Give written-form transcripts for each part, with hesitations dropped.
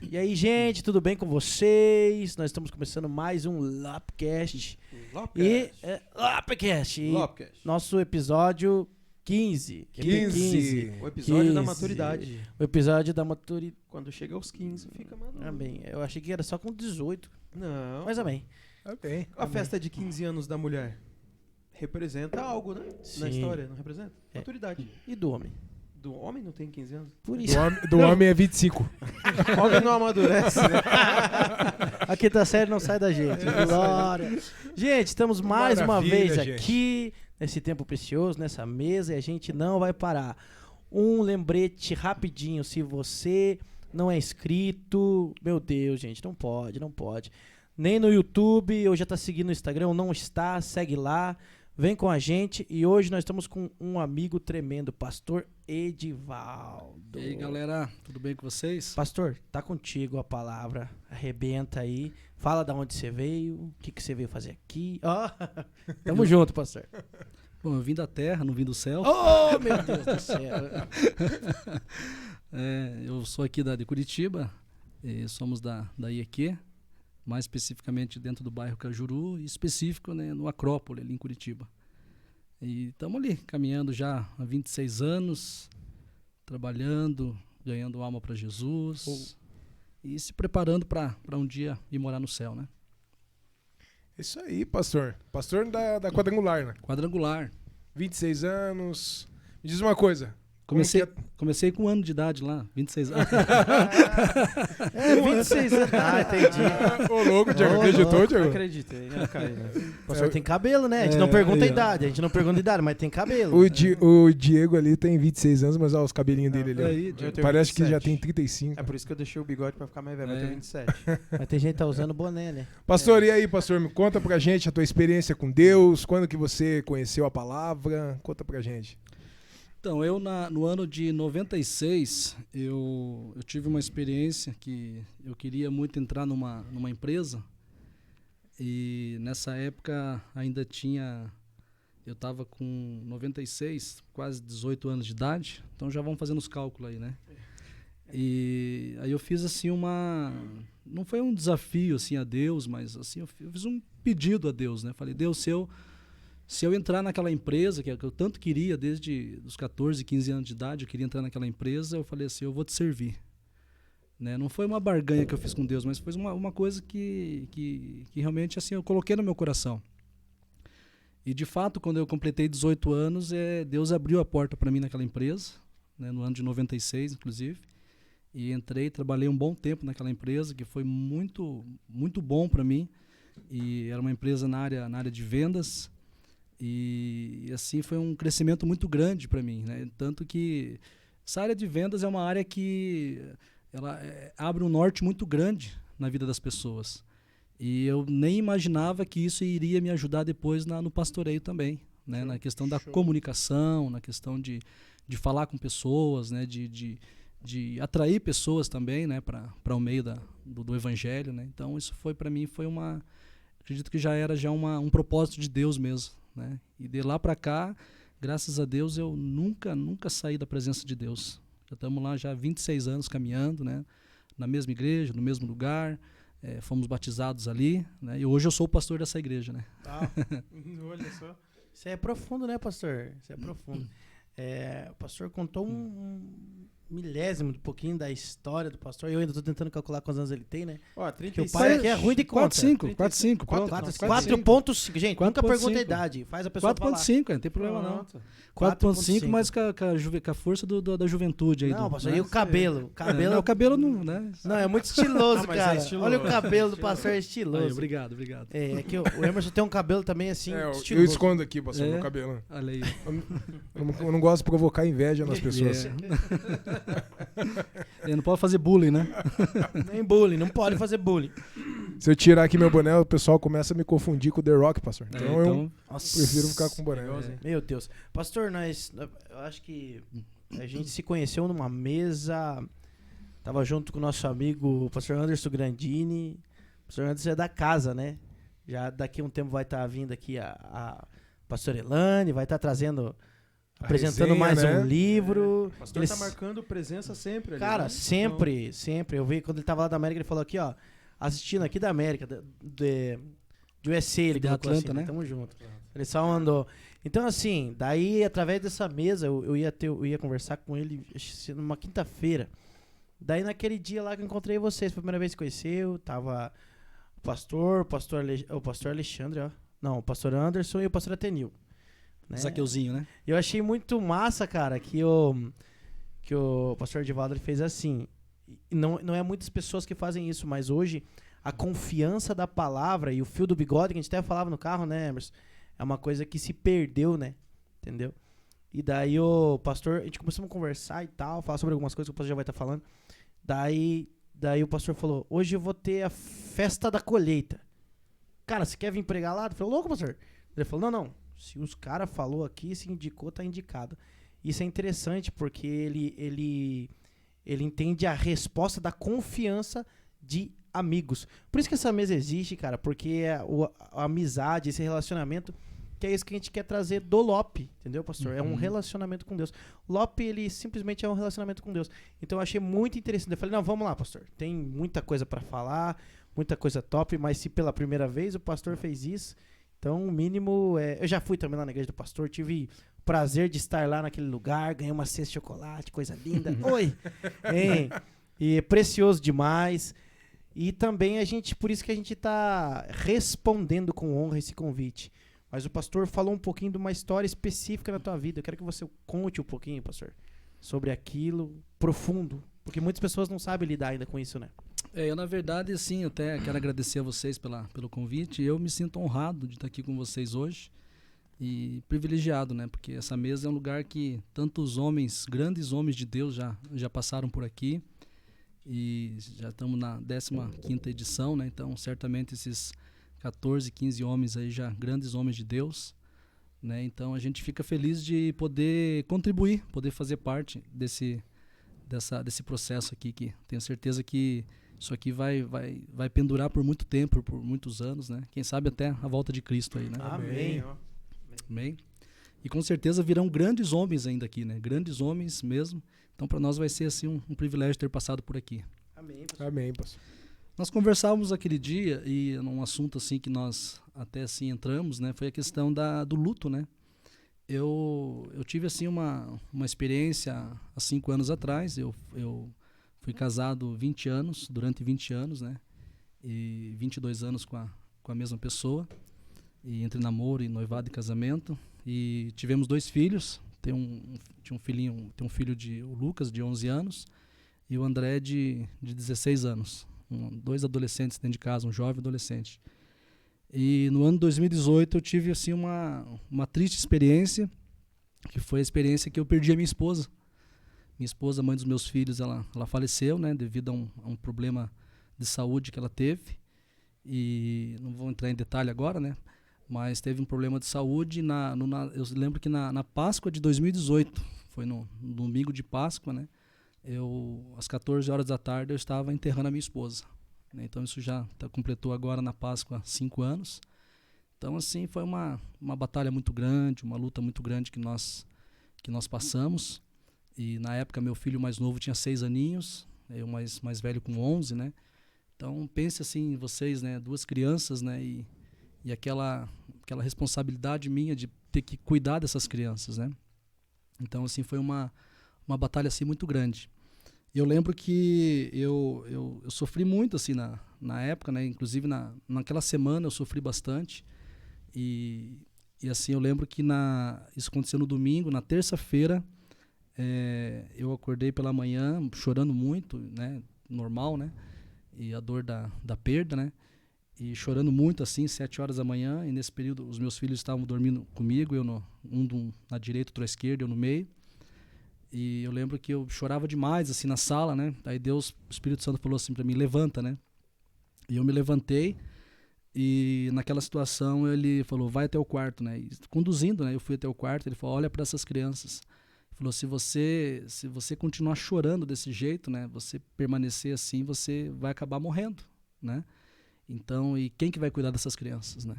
E aí, gente, tudo bem com vocês? Nós estamos começando mais um Lopcast. Lopcast. Nosso episódio 15. 15. O episódio 15. da maturidade. O episódio da maturidade. Quando chega aos 15, fica maduro. Amém. Eu achei que era só com 18. Não. Mas amém. Ok. A festa de 15 anos da mulher representa algo, né? Sim. Na história, não representa? É. Maturidade. E do homem? Do homem não tem 15 anos? Por isso. Do homem é 25. Homem não amadurece, né? A quinta série não sai da gente. Glória. Gente, estamos mais uma Maravilha, vez gente. aqui, nesse tempo precioso, nessa mesa, e a gente não vai parar. Um lembrete rapidinho, se você não é inscrito, meu Deus, gente, não pode. Nem no YouTube, ou já tá seguindo no Instagram, ou não está, segue lá. Vem com a gente e hoje nós estamos com um amigo tremendo, Pastor Edivaldo. E aí, galera, tudo bem com vocês? Pastor, tá contigo a palavra, arrebenta aí, fala da onde você veio, o que você veio fazer aqui. Ó, tamo junto, pastor. Bom, eu vim da terra, não vim do céu. Oh, meu Deus do céu. Eu sou aqui de Curitiba, somos da IEQ, mais especificamente dentro do bairro Cajuru, e específico, né, no Acrópole, ali em Curitiba. E estamos ali, caminhando já há 26 anos, trabalhando, ganhando alma para Jesus e se preparando para um dia ir morar no céu, né? Isso aí, pastor. Pastor da Quadrangular, né? Quadrangular. 26 anos. Me diz uma coisa. Comecei com 1 ano de idade lá, 26 anos. 26 anos. Ah, entendi. Ô, louco, Diego. Acreditou, Não Diego? acreditei. O pastor tem cabelo, né? A gente não pergunta a idade, mas tem cabelo. O Diego ali tem 26 anos, mas olha os cabelinhos dele ali. ó. Aí, Eu tenho Parece que já 27. tem 35. É por isso que eu deixei o bigode pra ficar mais velho, mas eu tenho 27. Mas tem gente que tá usando boné, né? Pastor, e aí, pastor? Me conta pra gente a tua experiência com Deus. Quando que você conheceu a palavra? Conta pra gente. Então, no ano de 96, eu tive uma experiência que eu queria muito entrar numa empresa e nessa época ainda eu estava com 96, quase 18 anos de idade, então já vamos fazendo os cálculos aí, né? E aí eu fiz assim não foi um desafio assim a Deus, mas assim eu fiz um pedido a Deus, né? Falei, Deus, se eu entrar naquela empresa, que eu tanto queria, desde os 14, 15 anos de idade, eu queria entrar naquela empresa, eu falei assim, eu vou te servir. Né? Não foi uma barganha que eu fiz com Deus, mas foi uma coisa que realmente assim, eu coloquei no meu coração. E de fato, quando eu completei 18 anos, Deus abriu a porta para mim naquela empresa, né? No ano de 96, inclusive. E entrei, trabalhei um bom tempo naquela empresa, que foi muito, muito bom para mim. E era uma empresa na área de vendas. E assim foi um crescimento muito grande para mim, né? Tanto que essa área de vendas é uma área que ela abre um norte muito grande na vida das pessoas. E eu nem imaginava que isso iria me ajudar depois no pastoreio também, né? Na questão da comunicação, na questão de falar com pessoas, né? De atrair pessoas também, né? Para o meio do evangelho, né? Então isso foi para mim, acredito que já era um propósito de Deus mesmo. Né? E de lá para cá, graças a Deus, eu nunca saí da presença de Deus. Já estamos lá já há 26 anos caminhando, né? Na mesma igreja, no mesmo lugar, fomos batizados ali, né? E hoje eu sou o pastor dessa igreja. Né? Olha só. Isso é profundo, né, pastor? Isso é profundo. O pastor contou um milésimo de pouquinho da história do pastor. Eu ainda estou tentando calcular quantos anos ele tem, né? Ó, Que o 36. pai aqui é ruim de conta. 4,5, pronto. 4,5. Gente, nunca 4,5. pergunta a idade. Faz a pessoa falar. 4,5, não tem problema não. 4,5, mas com a força da juventude aí. Não, pastor, né? e o cabelo? O cabelo não, né? Não, é muito estiloso, mas cara. é estiloso. Olha o cabelo do pastor, é estiloso. Aí, obrigado. É que o Emerson tem um cabelo também assim, Eu estiloso. escondo aqui, pastor, meu cabelo. Olha aí. Eu não gosto de provocar inveja nas pessoas. Não pode fazer bullying, né? Nem bullying, não pode fazer bullying. Se eu tirar aqui meu boné, o pessoal começa a me confundir com o The Rock, pastor. Então eu Nossa, prefiro ficar com o boné. Meu Deus. Pastor, eu acho que a gente se conheceu numa mesa, tava junto com o nosso amigo, o pastor Anderson Grandini. O pastor Anderson é da casa, né? Já daqui a um tempo vai estar vindo aqui a pastora Elane, vai estar trazendo apresentando resenha, mais né? um livro. O pastor Ele- tá marcando presença sempre ali, Cara, né? sempre, sempre. Eu vi quando ele tava lá da América, ele falou aqui, ó, assistindo aqui da América, de USA, ele De colocou Atlanta, assim, né? Tamo junto. Ele só mandou. Então, assim, daí, através dessa mesa, eu ia conversar com ele acho que numa quinta-feira. Daí, naquele dia lá que eu encontrei vocês, foi a primeira vez que conheceu, tava o pastor Alexandre, ó. Não, o pastor Anderson e o pastor Atenil. Né? Zaqueuzinho, né? Eu achei muito massa, cara, que o pastor Edivaldo ele fez assim. E não é muitas pessoas que fazem isso, mas hoje a confiança da palavra e o fio do bigode, que a gente até falava no carro, né, Emerson? É uma coisa que se perdeu, né? Entendeu? E daí o pastor, a gente começou a conversar e tal, falar sobre algumas coisas que o pastor já vai estar falando. Daí o pastor falou, hoje eu vou ter a festa da colheita. Cara, você quer vir pregar lá? Eu falei, louco, pastor. Ele falou, não. Se os caras falou aqui, se indicou, tá indicado. Isso é interessante porque ele entende a resposta da confiança de amigos. Por isso que essa mesa existe, cara, porque a amizade, esse relacionamento, que é isso que a gente quer trazer do Lope, entendeu, pastor? É um relacionamento com Deus. Lope, ele simplesmente é um relacionamento com Deus. Então eu achei muito interessante. Eu falei, não, vamos lá, pastor. Tem muita coisa pra falar, muita coisa top, mas se pela primeira vez o pastor fez isso, então o mínimo é... Eu já fui também lá na igreja do pastor, tive o prazer de estar lá naquele lugar, ganhei uma cesta de chocolate, coisa linda. Oi! Hein? E é precioso demais. E também por isso que a gente tá respondendo com honra esse convite. Mas o pastor falou um pouquinho de uma história específica na tua vida. Eu quero que você conte um pouquinho, pastor, sobre aquilo profundo. Porque muitas pessoas não sabem lidar ainda com isso, né? Eu, na verdade, assim, eu até quero agradecer a vocês pelo convite. Eu me sinto honrado de estar aqui com vocês hoje e privilegiado, né? Porque essa mesa é um lugar que tantos homens, grandes homens de Deus já passaram por aqui e já estamos na 15ª edição, né? Então, certamente esses 14, 15 homens aí já grandes homens de Deus, né? Então, a gente fica feliz de poder contribuir, poder fazer parte desse processo aqui, que tenho certeza que isso aqui vai pendurar por muito tempo, por muitos anos, né? Quem sabe até a volta de Cristo aí, né? Amém. Amém. E com certeza virão grandes homens ainda aqui, né? Grandes homens mesmo. Então para nós vai ser assim um privilégio ter passado por aqui. Amém, pastor. Amém, pastor. Nós conversávamos aquele dia e num assunto assim que nós até assim entramos, né? Foi a questão do luto, né? Eu tive assim uma experiência há 5 anos atrás. Eu fui casado durante 20 anos, né? E 22 anos com a mesma pessoa. E entre namoro e noivado e casamento. E tivemos 2 filhos. Tem um filho o Lucas, de 11 anos, e o André, de 16 anos. 2 adolescentes dentro de casa, um jovem adolescente. E no ano 2018 eu tive assim uma triste experiência, que foi a experiência que eu perdi a minha esposa. Minha esposa, mãe dos meus filhos, ela faleceu, né, devido a um problema de saúde que ela teve. E não vou entrar em detalhe agora, né, mas teve um problema de saúde. Eu lembro que na Páscoa de 2018, foi no domingo de Páscoa, né, às 14 horas da tarde eu estava enterrando a minha esposa. Então isso já completou agora na Páscoa 5 anos. Então assim foi uma batalha muito grande, uma luta muito grande que nós passamos. E na época meu filho mais novo tinha 6 aninhos, eu mais velho com 11, né? Então pense assim, vocês, né, 2 crianças, né, e aquela responsabilidade minha de ter que cuidar dessas crianças, né? Então assim foi uma batalha assim muito grande. Eu lembro que eu sofri muito assim na época, né? Inclusive naquela semana eu sofri bastante. E assim, eu lembro que isso aconteceu no domingo. Na terça-feira eu acordei pela manhã chorando muito, né? Normal, né? E a dor da perda, né? E chorando muito assim, 7 horas da manhã. E nesse período os meus filhos estavam dormindo comigo, um na direita, outro à esquerda, eu no meio. E eu lembro que eu chorava demais assim na sala, né? Aí o Espírito Santo falou assim para mim, levanta, né? E eu me levantei e naquela situação ele falou, vai até o quarto, né? E conduzindo, né? Eu fui até o quarto, ele falou, olha para essas crianças. Ele falou, se você continuar chorando desse jeito, né? Você permanecer assim, você vai acabar morrendo, né? Então, e quem que vai cuidar dessas crianças, né?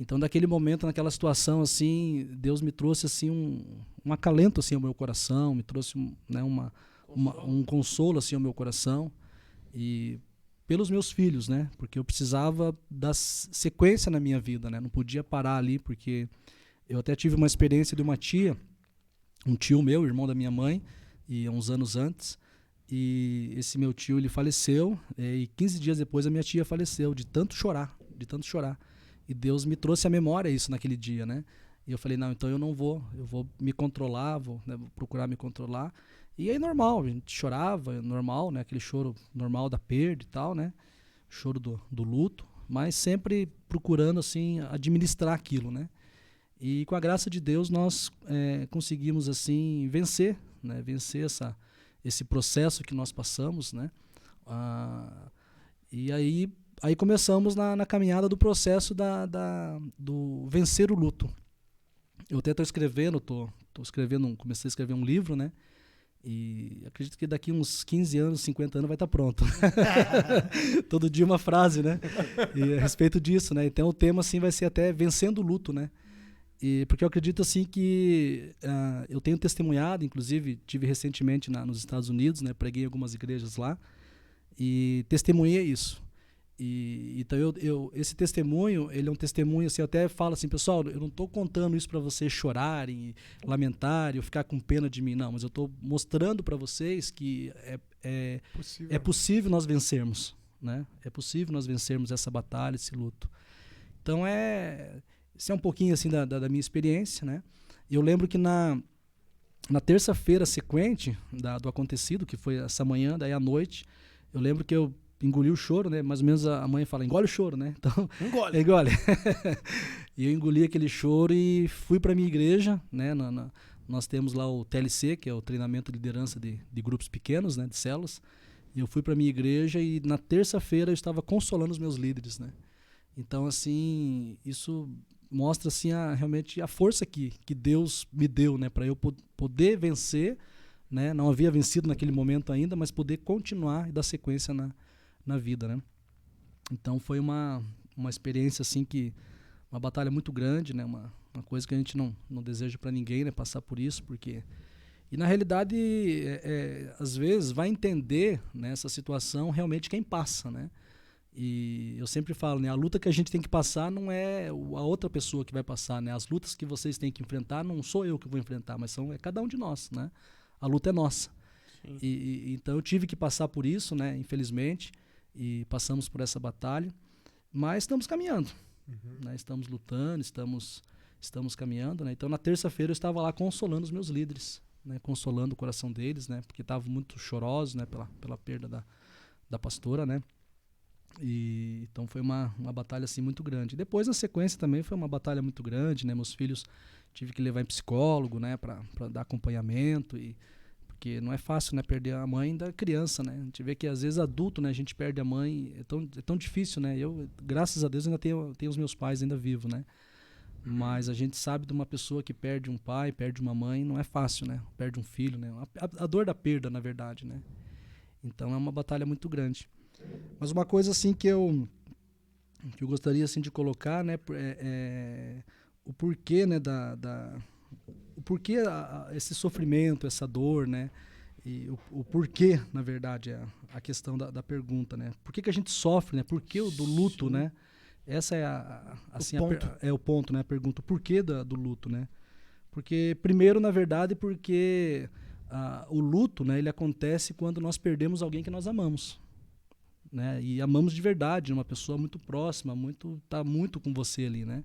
Então, daquele momento, naquela situação, assim, Deus me trouxe assim um acalento assim ao meu coração, me trouxe né, um consolo assim ao meu coração, e pelos meus filhos, né? Porque eu precisava dar sequência na minha vida, né? Não podia parar ali, porque eu até tive uma experiência de uma tia, um tio meu, irmão da minha mãe, e uns anos antes, e esse meu tio, ele faleceu, e 15 dias depois a minha tia faleceu, de tanto chorar, de tanto chorar. E Deus me trouxe à memória isso naquele dia, né? E eu falei, não, então eu vou me controlar, vou procurar me controlar. E aí normal, a gente chorava, normal, né? Aquele choro normal da perda e tal, né? Choro do luto, mas sempre procurando, assim, administrar aquilo, né? E com a graça de Deus nós conseguimos, assim, vencer, né? Vencer esse processo que nós passamos, né? E aí começamos na caminhada do processo do vencer o luto. Eu até estou escrevendo, comecei a escrever um livro, né? E acredito que daqui uns 15 anos, 50 anos vai estar pronto. Todo dia uma frase, né? E a respeito disso, né? Então o tema assim vai ser até vencendo o luto, né? E porque eu acredito assim que eu tenho testemunhado, inclusive tive recentemente nos Estados Unidos, né? Preguei em algumas igrejas lá e testemunhei isso. Então esse testemunho, ele é um testemunho assim, eu até falo assim, pessoal, eu não estou contando isso para vocês chorarem, lamentarem, ou ficar com pena de mim, não, mas eu estou mostrando para vocês que é possível nós vencermos, né? É possível nós vencermos essa batalha, esse luto. Então isso é um pouquinho assim da minha experiência, né? Eu lembro que na terça-feira sequente do acontecido, que foi essa manhã, daí à noite, eu lembro que eu engoli o choro, né? Mais ou menos a mãe fala, engole o choro, né? Então, engole. E eu engoli aquele choro e fui para minha igreja, né? Nós temos lá o TLC, que é o treinamento de liderança de grupos pequenos, né? De células. E eu fui para minha igreja e na terça-feira eu estava consolando os meus líderes, né? Então, assim, isso mostra assim realmente a força que Deus me deu, né? Para eu poder vencer, né? Não havia vencido naquele momento ainda, mas poder continuar e dar sequência na vida, né? Então foi uma experiência assim uma batalha muito grande, né? Uma coisa que a gente não deseja para ninguém, né? Passar por isso, porque e na realidade às vezes vai entender nessa situação realmente quem passa, né? E eu sempre falo, né? A luta que a gente tem que passar não é a outra pessoa que vai passar, né? As lutas que vocês têm que enfrentar não sou eu que vou enfrentar, mas é cada um de nós, né? A luta é nossa. Então eu tive que passar por isso, né? Infelizmente. E passamos por essa batalha, mas estamos caminhando, né? Estamos lutando, estamos caminhando, né? Então na terça-feira eu estava lá consolando os meus líderes, né? Consolando o coração deles, né? Porque estavam muito chorosos, né? Pela perda da pastora, né? E então foi uma batalha assim muito grande. Depois na sequência também foi uma batalha muito grande, né? Meus filhos tive que levar em psicólogo, né? Para dar acompanhamento porque não é fácil, né, perder a mãe da criança, né? A gente vê que às vezes adulto, né, a gente perde a mãe, é tão difícil, né? Eu, graças a Deus, ainda tenho os meus pais ainda vivos, né? Mas a gente sabe de uma pessoa que perde um pai, perde uma mãe, não é fácil, né? Perde um filho, né? A dor da perda, na verdade, né? Então é uma batalha muito grande. Mas uma coisa assim que eu gostaria assim de colocar, né, o porquê, né, o porquê esse sofrimento, essa dor, né? E o porquê, na verdade, a questão da pergunta, né? Por que a gente sofre, né? Por que do luto, Sim. né? Essa é o ponto, né? A pergunta, o porquê do luto, né? Porque, primeiro, na verdade, porque o luto, né? Ele acontece quando nós perdemos alguém que nós amamos, né? E amamos de verdade, uma pessoa muito próxima, tá muito com você ali, né?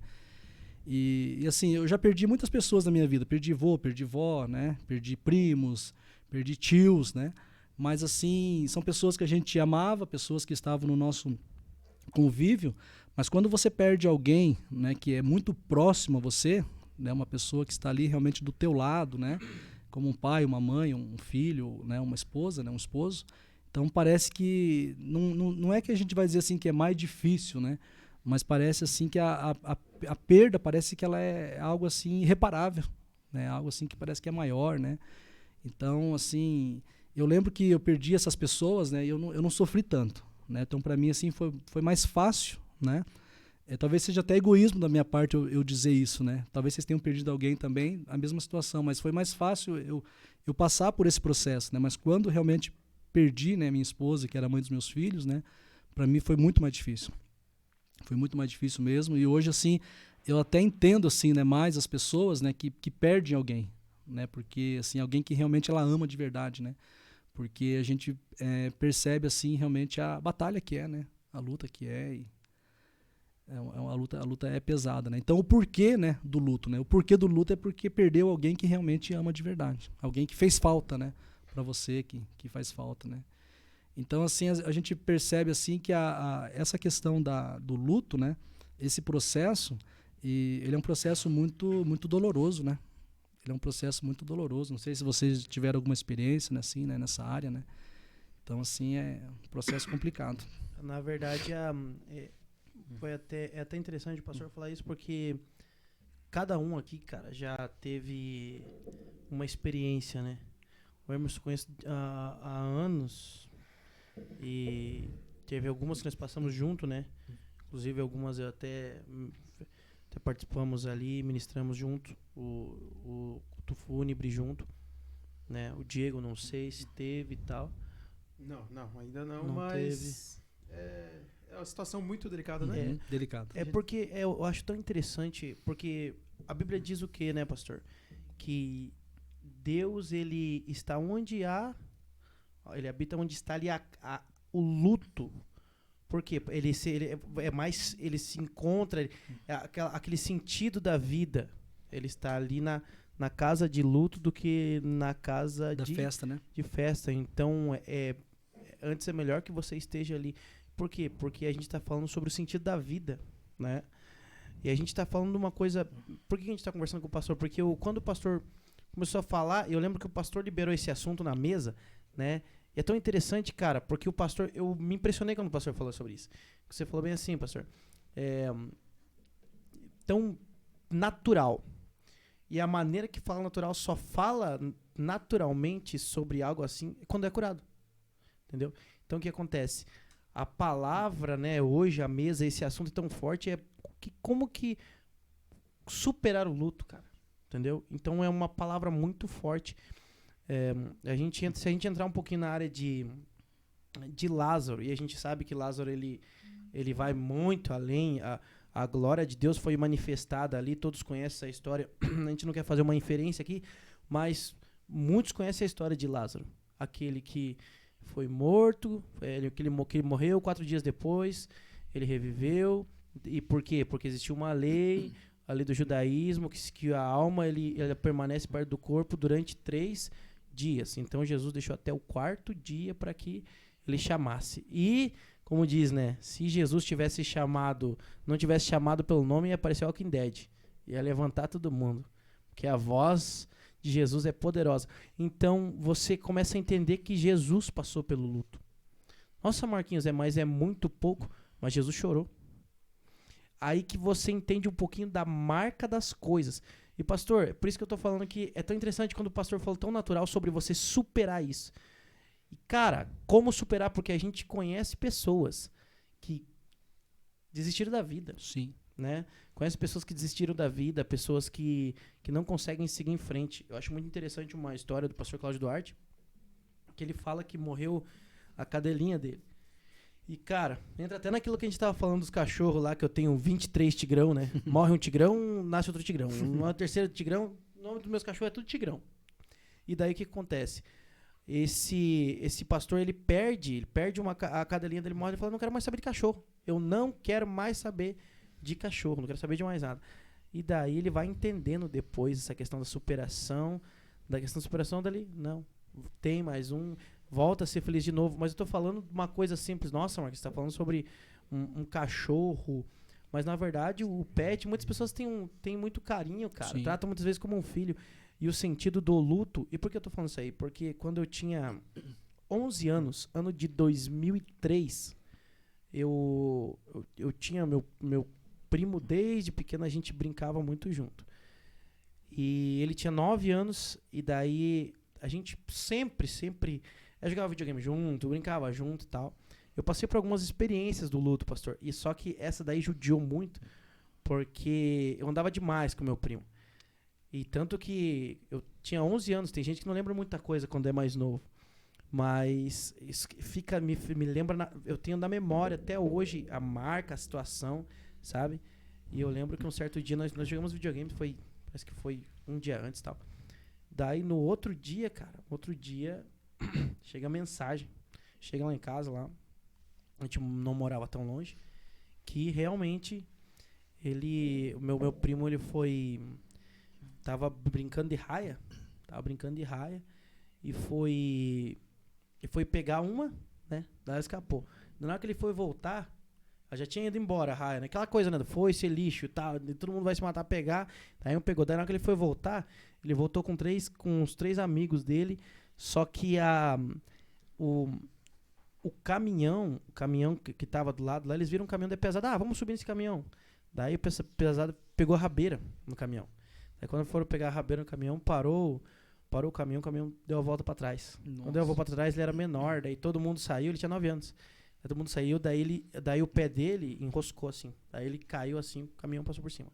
E assim, eu já perdi muitas pessoas na minha vida. Perdi vô, perdi vó, né? Perdi primos, perdi tios, né? Mas assim, são pessoas que a gente amava, pessoas que estavam no nosso convívio. Mas quando você perde alguém, né, que é muito próximo a você, né, uma pessoa que está ali realmente do teu lado, né? Como um pai, uma mãe, um filho, né, uma esposa, né, um esposo. Então parece que não é que a gente vai dizer assim que é mais difícil, né? Mas parece assim que a perda parece que ela é algo assim irreparável, né? Algo assim que parece que é maior, né? Então, assim, eu lembro que eu perdi essas pessoas, né? E eu não sofri tanto, né? Então, para mim, assim, foi mais fácil, né? Talvez seja até egoísmo da minha parte eu dizer isso, né? Talvez vocês tenham perdido alguém também, a mesma situação, mas foi mais fácil eu passar por esse processo, né? Mas quando realmente perdi, né, minha esposa, que era a mãe dos meus filhos, né? Para mim foi muito mais difícil. Foi muito mais difícil mesmo. E hoje, assim, eu até entendo, assim, né, mais as pessoas, né, que perdem alguém, né? Porque, assim, alguém que realmente ela ama de verdade, né? Porque a gente percebe, assim, realmente a batalha que é, né? A luta que é. E a luta é pesada, né? Então, o porquê, né, do luto, né? O porquê do luto é porque perdeu alguém que realmente ama de verdade. Alguém que fez falta, né? Para você que faz falta, né? Então, assim, a gente percebe, assim, que essa questão do luto, né? Esse processo, ele é um processo muito, muito doloroso, né? Ele é um processo muito doloroso. Não sei se vocês tiveram alguma experiência, né, assim, né, nessa área, né? Então, assim, é um processo complicado. Na verdade, é até interessante o pastor falar isso, porque cada um aqui, cara, já teve uma experiência, né? O Emerson conhece há anos e teve algumas que nós passamos junto, né? Inclusive algumas eu até participamos ali, ministramos junto, o culto fúnebre junto, né? O Diego, não sei se teve e tal. Não, ainda não, Não mas é uma situação muito delicada, né? Delicado. É porque eu acho tão interessante, porque a Bíblia diz o quê, né, pastor? Que Deus, ele está onde ele habita onde está ali o luto. Por quê? Ele se encontra, aquele sentido da vida. Ele está ali na casa de luto do que na casa da festa, né? De festa. Então, antes é melhor que você esteja ali. Por quê? Porque a gente está falando sobre o sentido da vida, né? E a gente está falando de uma coisa... Por que a gente está conversando com o pastor? Porque quando o pastor começou a falar, eu lembro que o pastor liberou esse assunto na mesa, né? E é tão interessante, cara, porque o pastor... Eu me impressionei quando o pastor falou sobre isso. Você falou bem assim, pastor. Tão natural. E a maneira que fala natural só fala naturalmente sobre algo assim quando é curado. Entendeu? Então, o que acontece? A palavra, né, hoje, a mesa, esse assunto é tão forte, como que superar o luto, cara. Entendeu? Então, é uma palavra muito forte. Se a gente entrar um pouquinho na área de Lázaro, e a gente sabe que Lázaro, ele vai muito além, a glória de Deus foi manifestada ali, todos conhecem essa história, a gente não quer fazer uma inferência aqui, mas muitos conhecem a história de Lázaro, aquele que foi morto, que ele morreu 4 dias depois, ele reviveu. E por quê? Porque existiu uma lei, a lei do judaísmo, que a alma ela permanece perto do corpo durante 3 dias. Então Jesus deixou até o 4º dia para que ele chamasse. E, como diz, né? Se Jesus não tivesse chamado pelo nome, ia aparecer o Walking Dead. Ia levantar todo mundo. Porque a voz de Jesus é poderosa. Então, você começa a entender que Jesus passou pelo luto. Nossa, Marquinhos, mas é muito pouco. Mas Jesus chorou. Aí que você entende um pouquinho da marca das coisas. E, pastor, por isso que eu tô falando que é tão interessante quando o pastor falou tão natural sobre você superar isso. E, cara, como superar? Porque a gente conhece pessoas que desistiram da vida. Sim. Né? Conhece pessoas que desistiram da vida, pessoas que não conseguem seguir em frente. Eu acho muito interessante uma história do pastor Cláudio Duarte, que ele fala que morreu a cadelinha dele. E, cara, entra até naquilo que a gente tava falando dos cachorros lá, que eu tenho 23 tigrão, né? Morre um tigrão, nasce outro tigrão. Um terceiro tigrão, o nome dos meus cachorros é tudo tigrão. E daí o que acontece? Esse pastor, ele perde a cadelinha dele, morre, ele fala, não quero mais saber de cachorro. Eu não quero mais saber de cachorro, não quero saber de mais nada. E daí ele vai entendendo depois essa questão da superação dali, não, tem mais um, volta a ser feliz de novo. Mas eu tô falando de uma coisa simples. Nossa, Marcos, você tá falando sobre um cachorro, mas na verdade o pet, muitas pessoas têm muito carinho, cara. Sim. Tratam muitas vezes como um filho. E o sentido do luto, e por que eu tô falando isso aí? Porque quando eu tinha 11 anos, ano de 2003, eu tinha meu primo, desde pequeno a gente brincava muito junto. E ele tinha 9 anos, e daí a gente sempre jogava videogame junto, brincava junto e tal. Eu passei por algumas experiências do luto, pastor. E só que essa daí judiou muito, porque eu andava demais com meu primo. E tanto que eu tinha 11 anos, tem gente que não lembra muita coisa quando é mais novo. Mas isso fica, me lembra, eu tenho na memória até hoje a marca, a situação, sabe? E eu lembro que um certo dia nós jogamos videogame, parece que foi um dia antes e tal. Daí no outro dia, cara, chega a mensagem, chega lá em casa, lá, a gente não morava tão longe, que realmente o meu primo, tava brincando de raia, e foi pegar uma, né, daí escapou. Na hora que ele foi voltar, ela já tinha ido embora a raia, né, aquela coisa, né, foi ser lixo e tal, todo mundo vai se matar a pegar, daí um pegou, daí na hora que ele foi voltar, ele voltou com uns três amigos dele, só que o caminhão que tava do lado lá, eles viram um caminhão de pesado, vamos subir nesse caminhão. Daí o pesado pegou a rabeira no caminhão. Daí quando foram pegar a rabeira no caminhão, parou o caminhão deu a volta pra trás. Nossa. Quando deu a volta pra trás, ele era menor, daí todo mundo saiu, ele tinha 9 anos. Daí todo mundo saiu, daí o pé dele enroscou assim. Daí ele caiu assim, o caminhão passou por cima.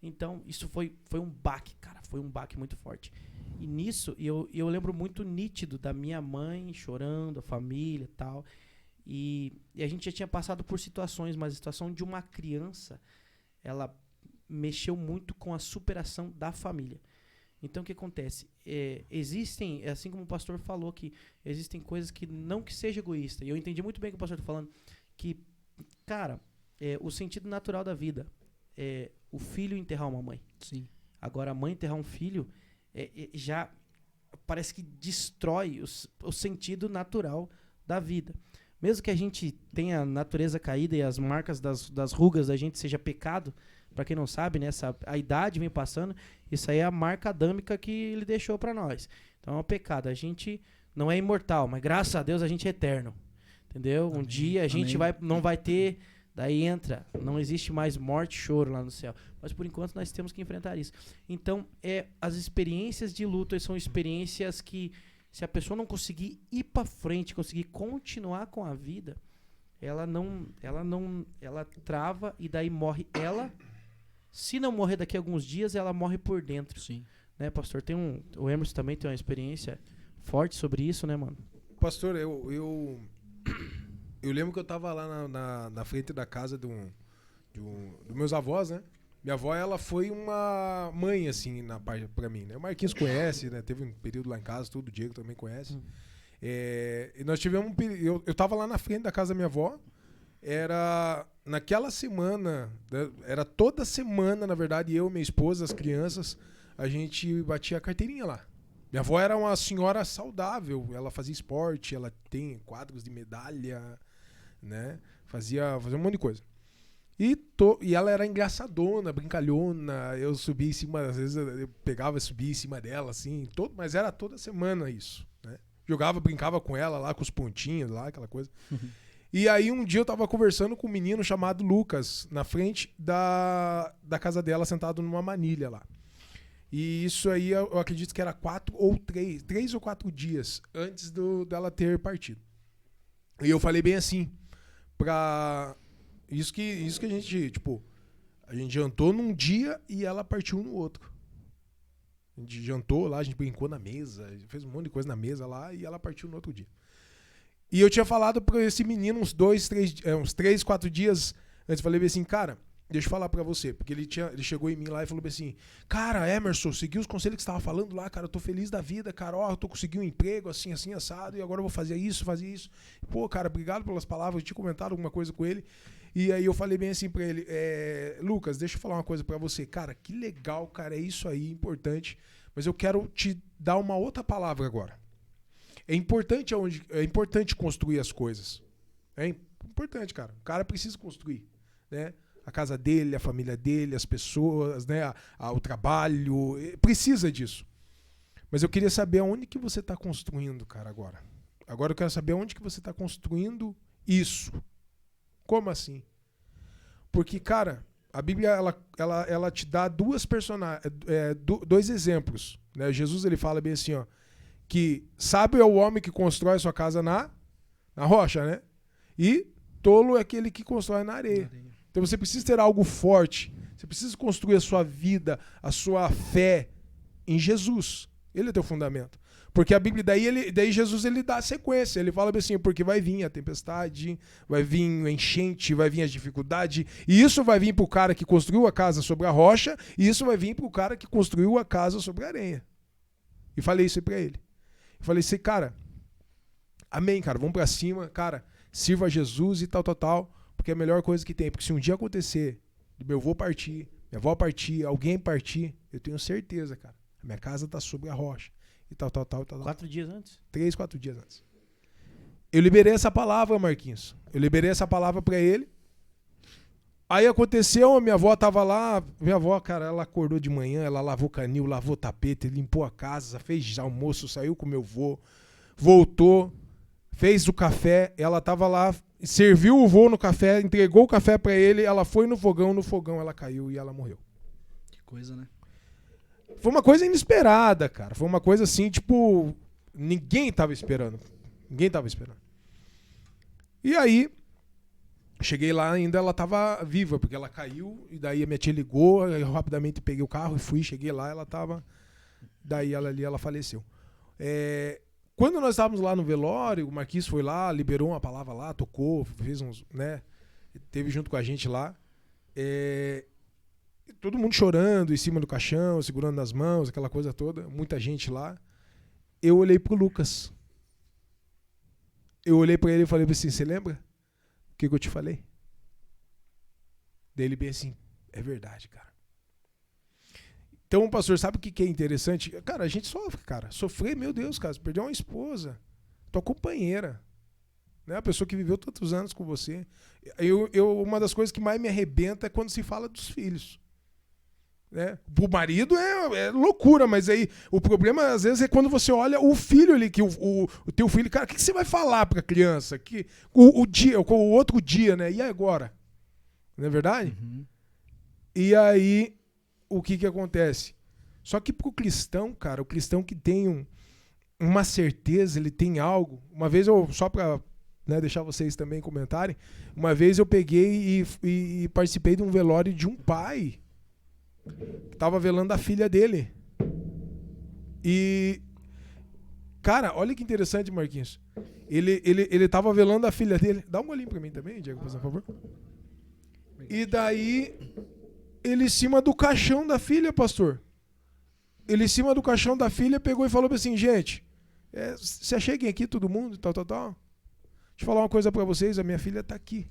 Então, isso foi um baque, cara, foi um baque muito forte. E nisso, eu lembro muito nítido da minha mãe chorando, a família e tal. E a gente já tinha passado por situações, mas a situação de uma criança, ela mexeu muito com a superação da família. Então, o que acontece? Existem, assim como o pastor falou, que existem coisas que não que seja egoísta. E eu entendi muito bem o que o pastor está falando, que, cara, o sentido natural da vida é o filho enterrar uma mãe. Sim. Agora, a mãe enterrar um filho já parece que destrói o sentido natural da vida. Mesmo que a gente tenha a natureza caída e as marcas das rugas da gente seja pecado, para quem não sabe, né, a idade vem passando, isso aí é a marca adâmica que ele deixou para nós. Então é um pecado. A gente não é imortal, mas graças a Deus a gente é eterno. Entendeu? Amém. Um dia a gente não vai ter, daí entra, não existe mais morte e choro lá no céu. Mas por enquanto nós temos que enfrentar isso. Então, as experiências de luto são experiências que, se a pessoa não conseguir ir para frente, conseguir continuar com a vida, ela trava e daí morre ela. Se não morrer daqui a alguns dias, ela morre por dentro. Sim. Né, pastor? O Emerson também tem uma experiência forte sobre isso, né, mano? Pastor, eu lembro que eu tava lá na frente da casa dos meus avós, né? Minha avó, ela foi uma mãe, assim, pra mim, né? O Marquinhos conhece, né? Teve um período lá em casa, tudo, o Diego também conhece. E nós tivemos eu tava lá na frente da casa da minha avó, era naquela semana, era toda semana, na verdade, eu, minha esposa, as crianças, a gente batia a carteirinha lá. Minha avó era uma senhora saudável, ela fazia esporte, ela tem quadros de medalha, né? Fazia um monte de coisa. E ela era engraçadona, brincalhona, eu subia em cima, às vezes eu pegava e subia em cima dela, assim, mas era toda semana isso, né? Brincava com ela lá, com os pontinhos lá, aquela coisa. E aí um dia eu tava conversando com um menino chamado Lucas, na frente da casa dela, sentado numa manilha lá. E isso aí eu acredito que era 3 ou 4 dias antes dela ter partido. E eu falei bem assim, Isso que a gente, tipo, a gente jantou num dia e ela partiu no outro. A gente jantou lá, a gente brincou na mesa, fez um monte de coisa na mesa lá e ela partiu no outro dia. E eu tinha falado pra esse menino uns 3, 4 dias antes, falei assim, cara, deixa eu falar pra você, porque ele chegou em mim lá e falou assim, cara, Emerson, segui os conselhos que você tava falando lá, cara, eu tô feliz da vida, cara, eu tô conseguindo um emprego, assim, assado, e agora eu vou fazer isso. Pô, cara, obrigado pelas palavras, eu tinha comentado alguma coisa com ele. E aí eu falei bem assim pra ele, Lucas, deixa eu falar uma coisa pra você. Cara, que legal, cara, é isso aí, importante. Mas eu quero te dar uma outra palavra agora. É importante construir as coisas. É importante, cara. O cara precisa construir, né? A casa dele, a família dele, as pessoas, né? O trabalho, precisa disso. Mas eu queria saber aonde que você está construindo, cara, agora. Agora eu quero saber aonde que você está construindo isso. Como assim? Porque, cara, a Bíblia ela te dá dois exemplos, né? Jesus ele fala bem assim, ó, que sábio é o homem que constrói sua casa na rocha, né? E tolo é aquele que constrói na areia. Então você precisa ter algo forte. Você precisa construir a sua vida, a sua fé em Jesus. Ele é teu fundamento. Porque a Bíblia, daí Jesus ele dá a sequência. Ele fala assim, porque vai vir a tempestade, vai vir a enchente, vai vir as dificuldades. E isso vai vir para o cara que construiu a casa sobre a rocha, e isso vai vir para o cara que construiu a casa sobre a areia. E falei isso aí para ele. Eu falei assim, cara, amém, cara, vamos para cima, cara, sirva a Jesus e tal, porque é a melhor coisa que tem. Porque se um dia acontecer, meu avô partir, minha avó partir, alguém partir, eu tenho certeza, cara, a minha casa tá sobre a rocha. E tal. 4 dias antes? 3, 4 dias antes. Eu liberei essa palavra, Marquinhos. Eu liberei essa palavra pra ele. Aí aconteceu, a minha avó tava lá. Minha avó, cara, ela acordou de manhã, ela lavou canil, lavou tapete, limpou a casa, fez almoço, saiu com meu avô, voltou, fez o café. Ela tava lá, serviu o vô no café, entregou o café pra ele, ela foi no fogão ela caiu e ela morreu. Que coisa, né? Foi uma coisa inesperada, cara. Foi uma coisa assim, tipo, ninguém tava esperando. E aí, cheguei lá, ainda ela tava viva, porque ela caiu, e daí a minha tia ligou, eu rapidamente peguei o carro e fui, cheguei lá, ela tava... Daí ela faleceu. Quando nós estávamos lá no velório, o Marquinhos foi lá, liberou uma palavra lá, tocou, fez uns, né? Teve junto com a gente lá. Todo mundo chorando em cima do caixão, segurando nas mãos, aquela coisa toda, muita gente lá. Eu olhei pro Lucas. Eu olhei pra ele e falei assim, você lembra o que eu te falei? Daí ele bem assim, é verdade, cara. Então, pastor, sabe o que é interessante? Cara, a gente sofre, cara. Sofrer, meu Deus, cara, você perdeu uma esposa, tua companheira, né? A pessoa que viveu tantos anos com você. Uma das coisas que mais me arrebenta é quando se fala dos filhos. Né? O marido é loucura, mas aí o problema às vezes é quando você olha o filho ali, que o teu filho, cara, o que você vai falar pra criança? Que, o outro dia, né? E agora? Não é verdade? Uhum. E aí, o que acontece? Só que pro cristão, cara, o cristão que tem uma certeza, ele tem algo. Uma vez só pra, né, deixar vocês também comentarem, uma vez eu peguei e participei de um velório de um pai que tava velando a filha dele. E, cara, olha que interessante, Marquinhos. Ele tava velando a filha dele. Dá um golinho pra mim também, Diego, por favor. E daí, ele em cima do caixão da filha, pastor. Ele em cima do caixão da filha pegou e falou assim, gente, se acheguem aqui todo mundo, tal. Deixa eu falar uma coisa pra vocês, a minha filha tá aqui.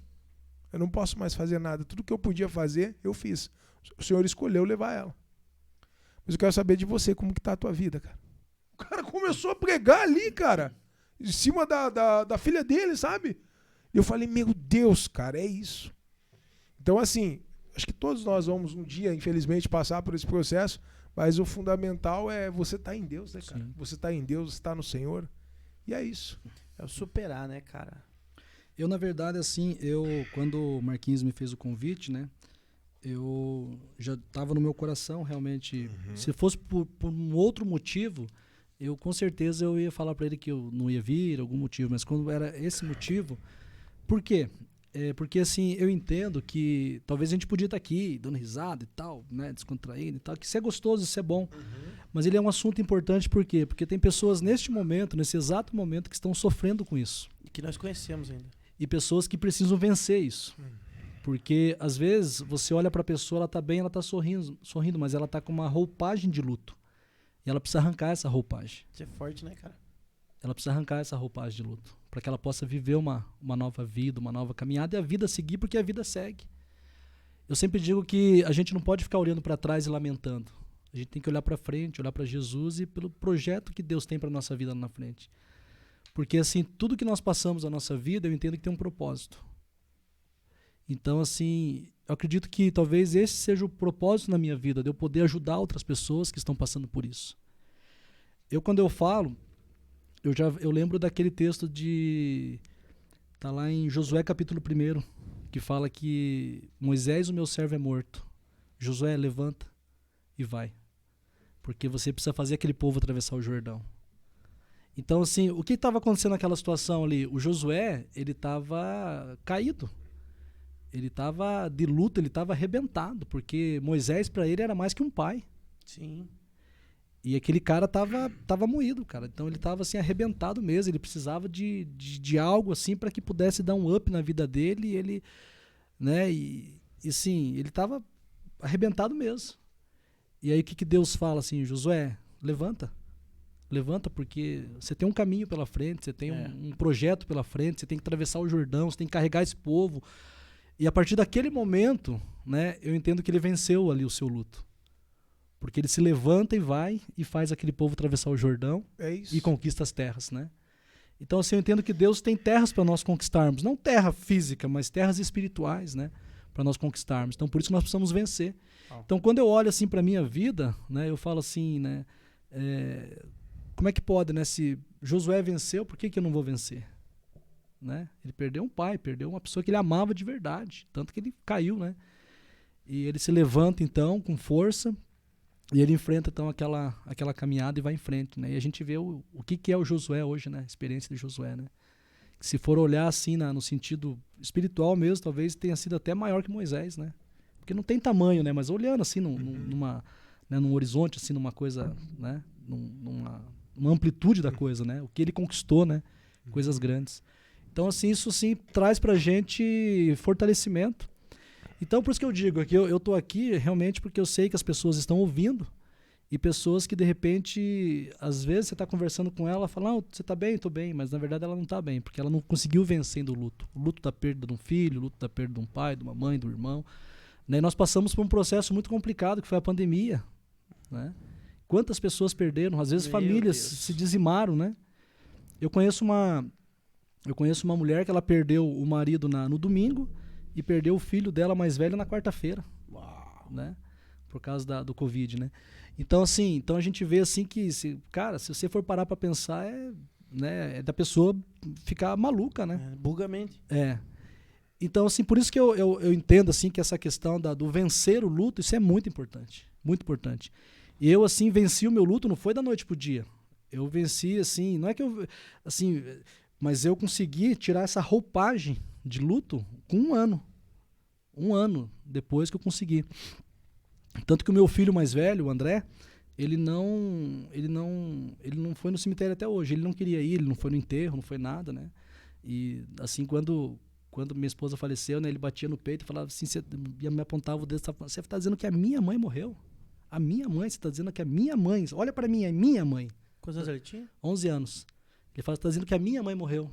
Eu não posso mais fazer nada. Tudo que eu podia fazer, eu fiz. O Senhor escolheu levar ela. Mas eu quero saber de você, como que tá a tua vida, cara. O cara começou a pregar ali, cara. Em cima da filha dele, sabe? E eu falei, meu Deus, cara, é isso. Então, assim, acho que todos nós vamos um dia, infelizmente, passar por esse processo, mas o fundamental é você estar em Deus, né, cara? Sim. Você está em Deus, você está no Senhor. E é isso. É o superar, né, cara? Eu, na verdade, assim, quando o Marquinhos me fez o convite, né? Eu já estava no meu coração, realmente. Uhum. Se fosse por um outro motivo, eu com certeza eu ia falar para ele que eu não ia vir, algum motivo. Mas quando era esse motivo, por quê? Porque assim, eu entendo que talvez a gente podia estar aqui dando risada e tal, né, descontraído e tal, que isso é gostoso, isso é bom. Mas ele é um assunto importante, por quê? Porque tem pessoas neste momento, nesse exato momento, que estão sofrendo com isso. E que nós conhecemos ainda. E pessoas que precisam vencer isso. Porque, às vezes, você olha para a pessoa, ela está bem, ela está sorrindo, mas ela está com uma roupagem de luto. E ela precisa arrancar essa roupagem. Isso é forte, né, cara? Ela precisa arrancar essa roupagem de luto. Para que ela possa viver uma nova vida, uma nova caminhada e a vida seguir, porque a vida segue. Eu sempre digo que a gente não pode ficar olhando para trás e lamentando. A gente tem que olhar para frente, olhar para Jesus e pelo projeto que Deus tem para nossa vida lá na frente. Porque, assim, tudo que nós passamos na nossa vida, eu entendo que tem um propósito. Então, assim, eu acredito que talvez esse seja o propósito na minha vida, de eu poder ajudar outras pessoas que estão passando por isso. Quando eu falo, eu lembro daquele texto tá lá em Josué capítulo 1, que fala que Moisés, o meu servo, é morto. Josué, levanta e vai. Porque você precisa fazer aquele povo atravessar o Jordão. Então, assim, o que estava acontecendo naquela situação ali? O Josué, ele estava caído. Ele estava de luto, ele estava arrebentado, porque Moisés para ele era mais que um pai. Sim. E aquele cara tava moído, cara. Então ele estava assim arrebentado mesmo, ele precisava de algo assim para que pudesse dar um up na vida dele, e ele, né, e sim, ele estava arrebentado mesmo. E aí o que Deus fala assim: Josué, levanta. Levanta, porque você tem um caminho pela frente, você tem um projeto pela frente, você tem que atravessar o Jordão, você tem que carregar esse povo. E a partir daquele momento, né, eu entendo que ele venceu ali o seu luto. Porque ele se levanta e vai e faz aquele povo atravessar o Jordão e conquista as terras, né? Então, assim, eu entendo que Deus tem terras para nós conquistarmos. Não terra física, mas terras espirituais, né? Para nós conquistarmos. Então, por isso que nós precisamos vencer. Então, quando eu olho assim para a minha vida, né, eu falo assim, né? Como é que pode, né? Se Josué venceu, por que eu não vou vencer? Né? Ele perdeu um pai, perdeu uma pessoa que ele amava de verdade. Tanto que ele caiu, né? E ele se levanta, então, com força. E ele enfrenta, então, aquela caminhada e vai em frente, né? E a gente vê o que é o Josué hoje, né? A experiência de Josué, né? Que se for olhar assim no sentido espiritual mesmo, talvez tenha sido até maior que Moisés, né? Porque não tem tamanho, né? Mas olhando assim num horizonte, assim, numa coisa, né? Numa amplitude da coisa, né? O que ele conquistou, né? Coisas grandes. Então, assim, isso sim traz pra gente fortalecimento. Então, por isso que eu digo, é que eu tô aqui realmente porque eu sei que as pessoas estão ouvindo, e pessoas que, de repente, às vezes você está conversando com ela, fala, não, você está bem? Estou bem, mas na verdade ela não está bem, porque ela não conseguiu vencer o luto. O luto da perda de um filho, o luto da perda de um pai, de uma mãe, de um irmão. Né? E nós passamos por um processo muito complicado, que foi a pandemia. Né? Quantas pessoas perderam? Às vezes famílias se dizimaram, né? Eu conheço uma mulher que ela perdeu o marido no domingo, e perdeu o filho dela mais velho na quarta-feira, né? Por causa do Covid, né? Então, assim, a gente vê assim que, cara, se você for parar para pensar, né, é da pessoa ficar maluca, né? Bugamente. Então, assim, por isso que eu entendo assim que essa questão do vencer o luto, isso é muito importante, muito importante. E eu, assim, venci o meu luto, não foi da noite pro dia. Eu venci, assim, não é que eu, assim, mas eu consegui tirar essa roupagem de luto com 1 ano. 1 ano depois que eu consegui. Tanto que o meu filho mais velho, o André, ele não foi no cemitério até hoje. Ele não queria ir, ele não foi no enterro, não foi nada, né? E assim, quando minha esposa faleceu, né, ele batia no peito e falava assim, me apontava o dedo, você está dizendo que a minha mãe morreu? A minha mãe, você está dizendo que a minha mãe, olha para mim, é minha mãe. Quantos anos ele tinha? 11 anos. Ele fala, você está dizendo que a minha mãe morreu.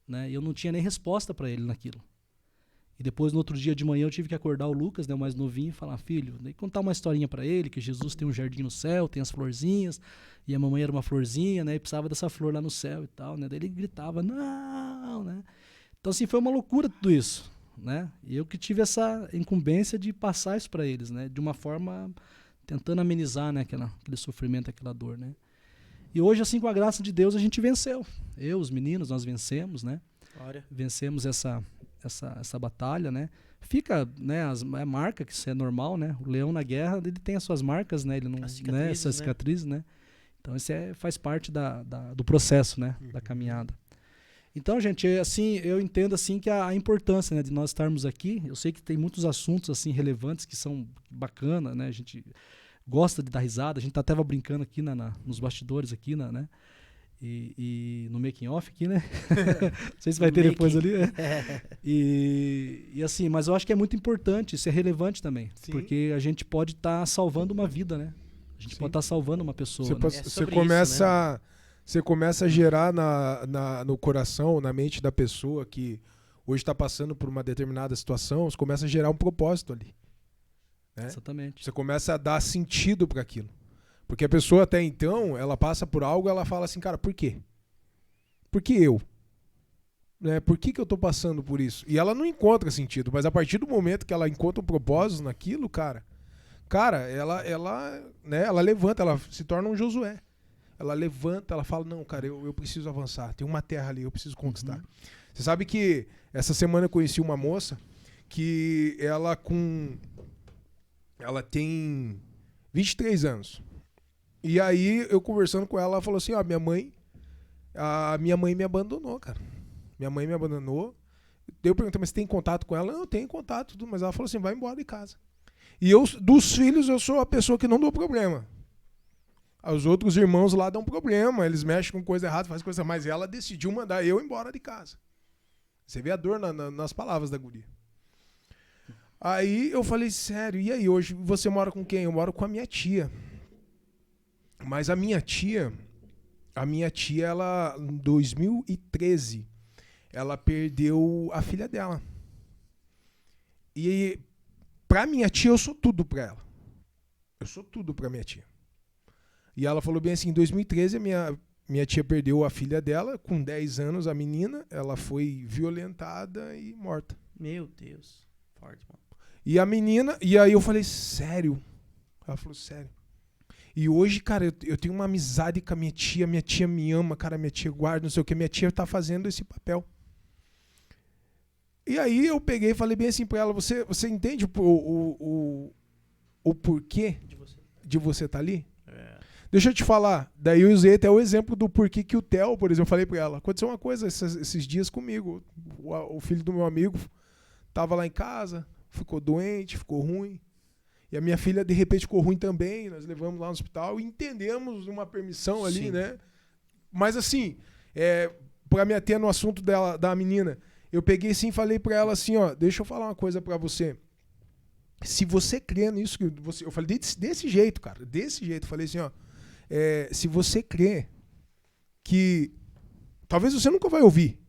Né? E eu não tinha nem resposta para ele naquilo. E depois, no outro dia de manhã, eu tive que acordar o Lucas, né, o mais novinho, e falar, filho, daí contar uma historinha para ele, que Jesus tem um jardim no céu, tem as florzinhas, e a mamãe era uma florzinha, né, e precisava dessa flor lá no céu e tal, né, daí ele gritava, não, né. Então, assim, foi uma loucura tudo isso, né, e eu que tive essa incumbência de passar isso para eles, né, de uma forma tentando amenizar, né, aquele sofrimento, aquela dor, né. E hoje, assim, com a graça de Deus, a gente venceu. Eu, os meninos, nós vencemos, né? Glória. Vencemos essa batalha, né? Fica, né, a marca, que isso é normal, né? O leão na guerra, ele tem as suas marcas, né? Ele não, né, essas cicatrizes, né? Então, isso faz parte do processo, né? Da caminhada. Então, gente, assim, eu entendo, assim, que a importância, né, de nós estarmos aqui. Eu sei que tem muitos assuntos, assim, relevantes, que são bacanas, né? A gente gosta de dar risada, a gente estava brincando aqui nos bastidores aqui, né? E no making off aqui, né? Não sei se vai ter depois ali. E assim, mas eu acho que é muito importante, isso é relevante também. Sim. Porque a gente pode estar salvando uma vida, né? A gente pode estar salvando uma pessoa. Você começa a gerar no coração, na mente da pessoa que hoje está passando por uma determinada situação, você começa a gerar um propósito ali. Né? Exatamente. Você começa a dar sentido para aquilo. Porque a pessoa até então, ela passa por algo, ela fala assim, cara, por quê? Por que eu? Né? Por que eu tô passando por isso? E ela não encontra sentido, mas a partir do momento que ela encontra um propósito naquilo, cara, ela levanta, ela se torna um Josué. Ela levanta, ela fala, não, cara, eu preciso avançar, tem uma terra ali, eu preciso conquistar. Você sabe que essa semana eu conheci uma moça que ela tem 23 anos. E aí, eu conversando com ela, ela falou assim, minha mãe, A minha mãe me abandonou, cara. Minha mãe me abandonou. Eu perguntei, mas você tem contato com ela? Não, eu tenho contato, tudo, mas ela falou assim, vai embora de casa. E eu, dos filhos, eu sou a pessoa que não dou problema. Os outros irmãos lá dão problema, eles mexem com coisa errada, fazem coisa errada, mas ela decidiu mandar eu embora de casa. Você vê a dor nas palavras da guria. Aí eu falei, sério, e aí, hoje você mora com quem? Eu moro com a minha tia. Mas a minha tia, ela, em 2013, ela perdeu a filha dela. E pra minha tia, eu sou tudo pra ela. Eu sou tudo pra minha tia. E ela falou bem assim, em 2013, minha tia perdeu a filha dela, com 10 anos, a menina, ela foi violentada e morta. Meu Deus. Forte, mano. E a menina, e aí eu falei, sério? Ela falou, sério. E hoje, cara, eu tenho uma amizade com a minha tia me ama, cara, minha tia guarda, não sei o que, minha tia tá fazendo esse papel. E aí eu peguei e falei bem assim pra ela, você entende o porquê de você estar ali? É. Deixa eu te falar, daí eu usei até o exemplo do porquê que o Theo, por exemplo, eu falei pra ela, aconteceu uma coisa esses dias comigo, o filho do meu amigo tava lá em casa, ficou doente, ficou ruim, e a minha filha de repente ficou ruim também, nós levamos lá no hospital e entendemos uma permissão ali, Sim. né? Mas assim, pra me ater no assunto da menina, eu peguei sim e falei pra ela assim, ó, deixa eu falar uma coisa pra você. Se você crê nisso, eu falei desse jeito, cara, desse jeito, falei assim, ó, se você crê que talvez você nunca vai ouvir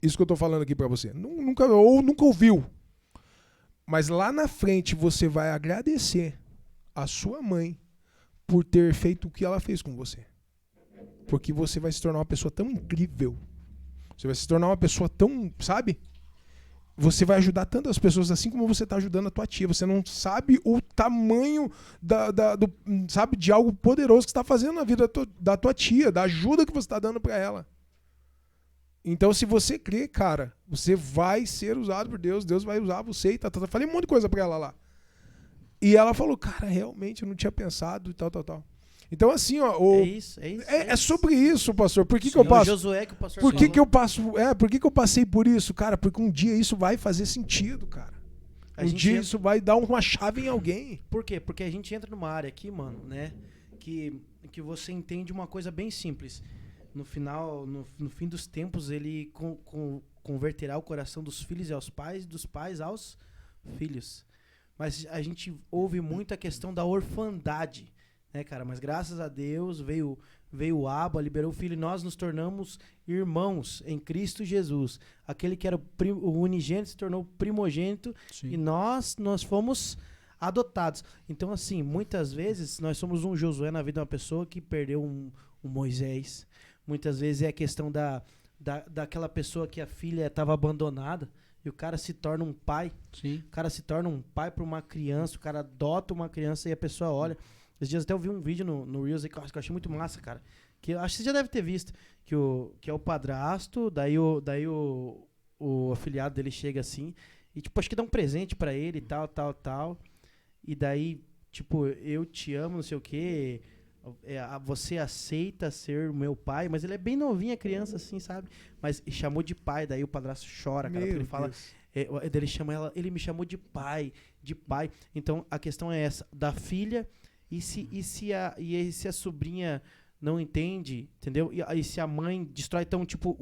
isso que eu tô falando aqui pra você, nunca ouviu, mas lá na frente você vai agradecer a sua mãe por ter feito o que ela fez com você, porque você vai se tornar uma pessoa tão incrível, você vai se tornar uma pessoa tão, sabe? Você vai ajudar tantas pessoas assim como você está ajudando a tua tia. Você não sabe o tamanho sabe, de algo poderoso que você está fazendo na vida da tua tia, da ajuda que você está dando para ela. Então, se você crê, cara, você vai ser usado por Deus. Deus vai usar você e tal. Falei um monte de coisa para ela lá. E ela falou, cara, realmente eu não tinha pensado e tal. Então, assim, ó. É sobre isso, pastor. Por que eu passo? Josué que o pastor Por que eu passo? Por que eu passei por isso, cara? Porque um dia isso vai fazer sentido, cara. Isso vai dar uma chave em alguém. Por quê? Porque a gente entra numa área aqui, mano, né? Que você entende uma coisa bem simples. No final, no fim dos tempos, ele converterá o coração dos filhos aos pais, e dos pais aos filhos. Mas a gente ouve muito a questão da orfandade. Cara, mas graças a Deus veio o Abba, liberou o Filho e nós nos tornamos irmãos em Cristo Jesus. Aquele que era o unigênito se tornou primogênito. Sim. E nós fomos adotados. Então, assim, muitas vezes nós somos um Josué na vida de uma pessoa que perdeu um Moisés. Muitas vezes é a questão daquela pessoa que a filha estava abandonada e o cara se torna um pai. Sim. O cara se torna um pai para uma criança, o cara adota uma criança e a pessoa olha. Esses dias até eu vi um vídeo no Reels que eu achei muito massa, cara. Que eu acho que você já deve ter visto. Que é o padrasto, daí o afilhado dele chega assim. E tipo, acho que dá um presente pra ele e tal. E daí, tipo, eu te amo, não sei o quê. Você aceita ser meu pai. Mas ele é bem novinho, a criança, assim, sabe? Mas chamou de pai, daí o padrasto chora, cara. Porque ele fala... ele chama ela... Ele me chamou de pai. Então, a questão é essa. Da filha... E se a sobrinha não entende, entendeu? E se a mãe destrói, então, tipo,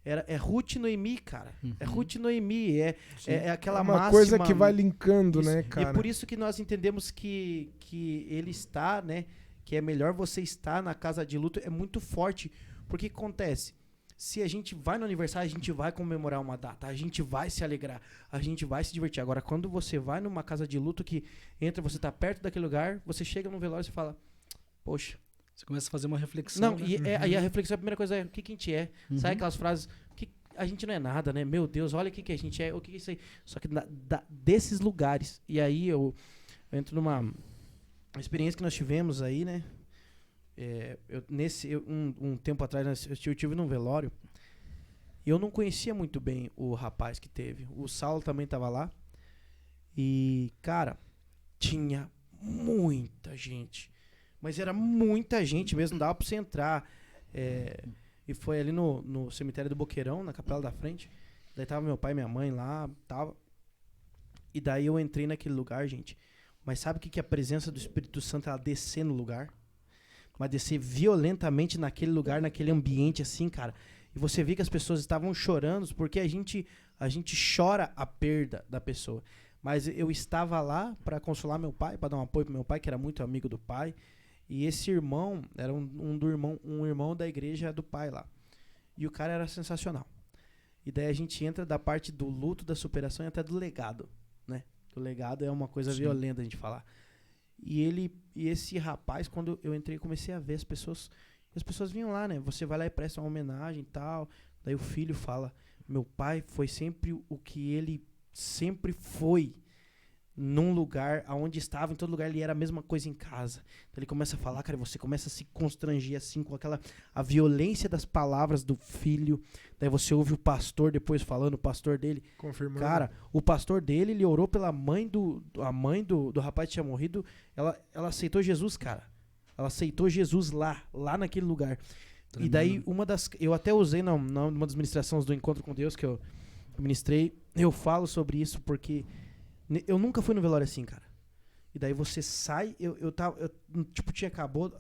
é Ruth e Noemi, cara. Uhum. É Ruth e Noemi, é aquela máxima. Uma coisa que vai linkando, isso, né, cara? E por isso que nós entendemos que ele está, né, que é melhor você estar na casa de luto, é muito forte. Porque que acontece? Se a gente vai no aniversário, a gente vai comemorar uma data, a gente vai se alegrar, a gente vai se divertir. Agora, quando você vai numa casa de luto que você tá perto daquele lugar, você chega no velório e fala, poxa. Você começa a fazer uma reflexão. Não, né? Aí a reflexão, a primeira coisa é, o que a gente é? Uhum. Sabe aquelas frases, a gente não é nada, né? Meu Deus, olha o que a gente é, o que é isso aí. Só que desses lugares, e aí eu entro numa experiência que nós tivemos aí, né? Um tempo atrás eu tive num velório e eu não conhecia muito bem o rapaz que teve. O Saulo também tava lá e, cara, tinha muita gente, mas era muita gente mesmo, não dava pra você entrar. E foi ali no cemitério do Boqueirão, na capela da frente. Daí tava meu pai e minha mãe lá, tava. E daí eu entrei naquele lugar, gente. Mas sabe o que é a presença do Espírito Santo, ela descer no lugar? Mas descer violentamente naquele lugar, naquele ambiente assim, cara. E você vê que as pessoas estavam chorando, porque a gente chora a perda da pessoa. Mas eu estava lá para consolar meu pai, para dar um apoio pro meu pai, que era muito amigo do pai. E esse irmão era um irmão da igreja do pai lá. E o cara era sensacional. E daí a gente entra da parte do luto, da superação e até do legado, né? O legado é uma coisa violenta a gente falar. E esse rapaz, quando eu entrei, comecei a ver as pessoas vinham lá, né? Você vai lá e presta uma homenagem e tal. Daí o filho fala, meu pai foi sempre o que ele sempre foi num lugar, aonde estava, em todo lugar ele era a mesma coisa em casa. Então ele começa a falar, cara, você começa a se constranger assim, com a violência das palavras do filho. Daí você ouve o pastor depois falando, o pastor dele. Confirmando. Cara, o pastor dele, ele orou pela mãe a mãe do rapaz que tinha morrido, ela aceitou Jesus, cara. Ela aceitou Jesus lá naquele lugar. Tremendo. E daí, eu até usei numa das ministrações do Encontro com Deus que eu ministrei, eu falo sobre isso porque eu nunca fui no velório assim, cara. E daí você sai,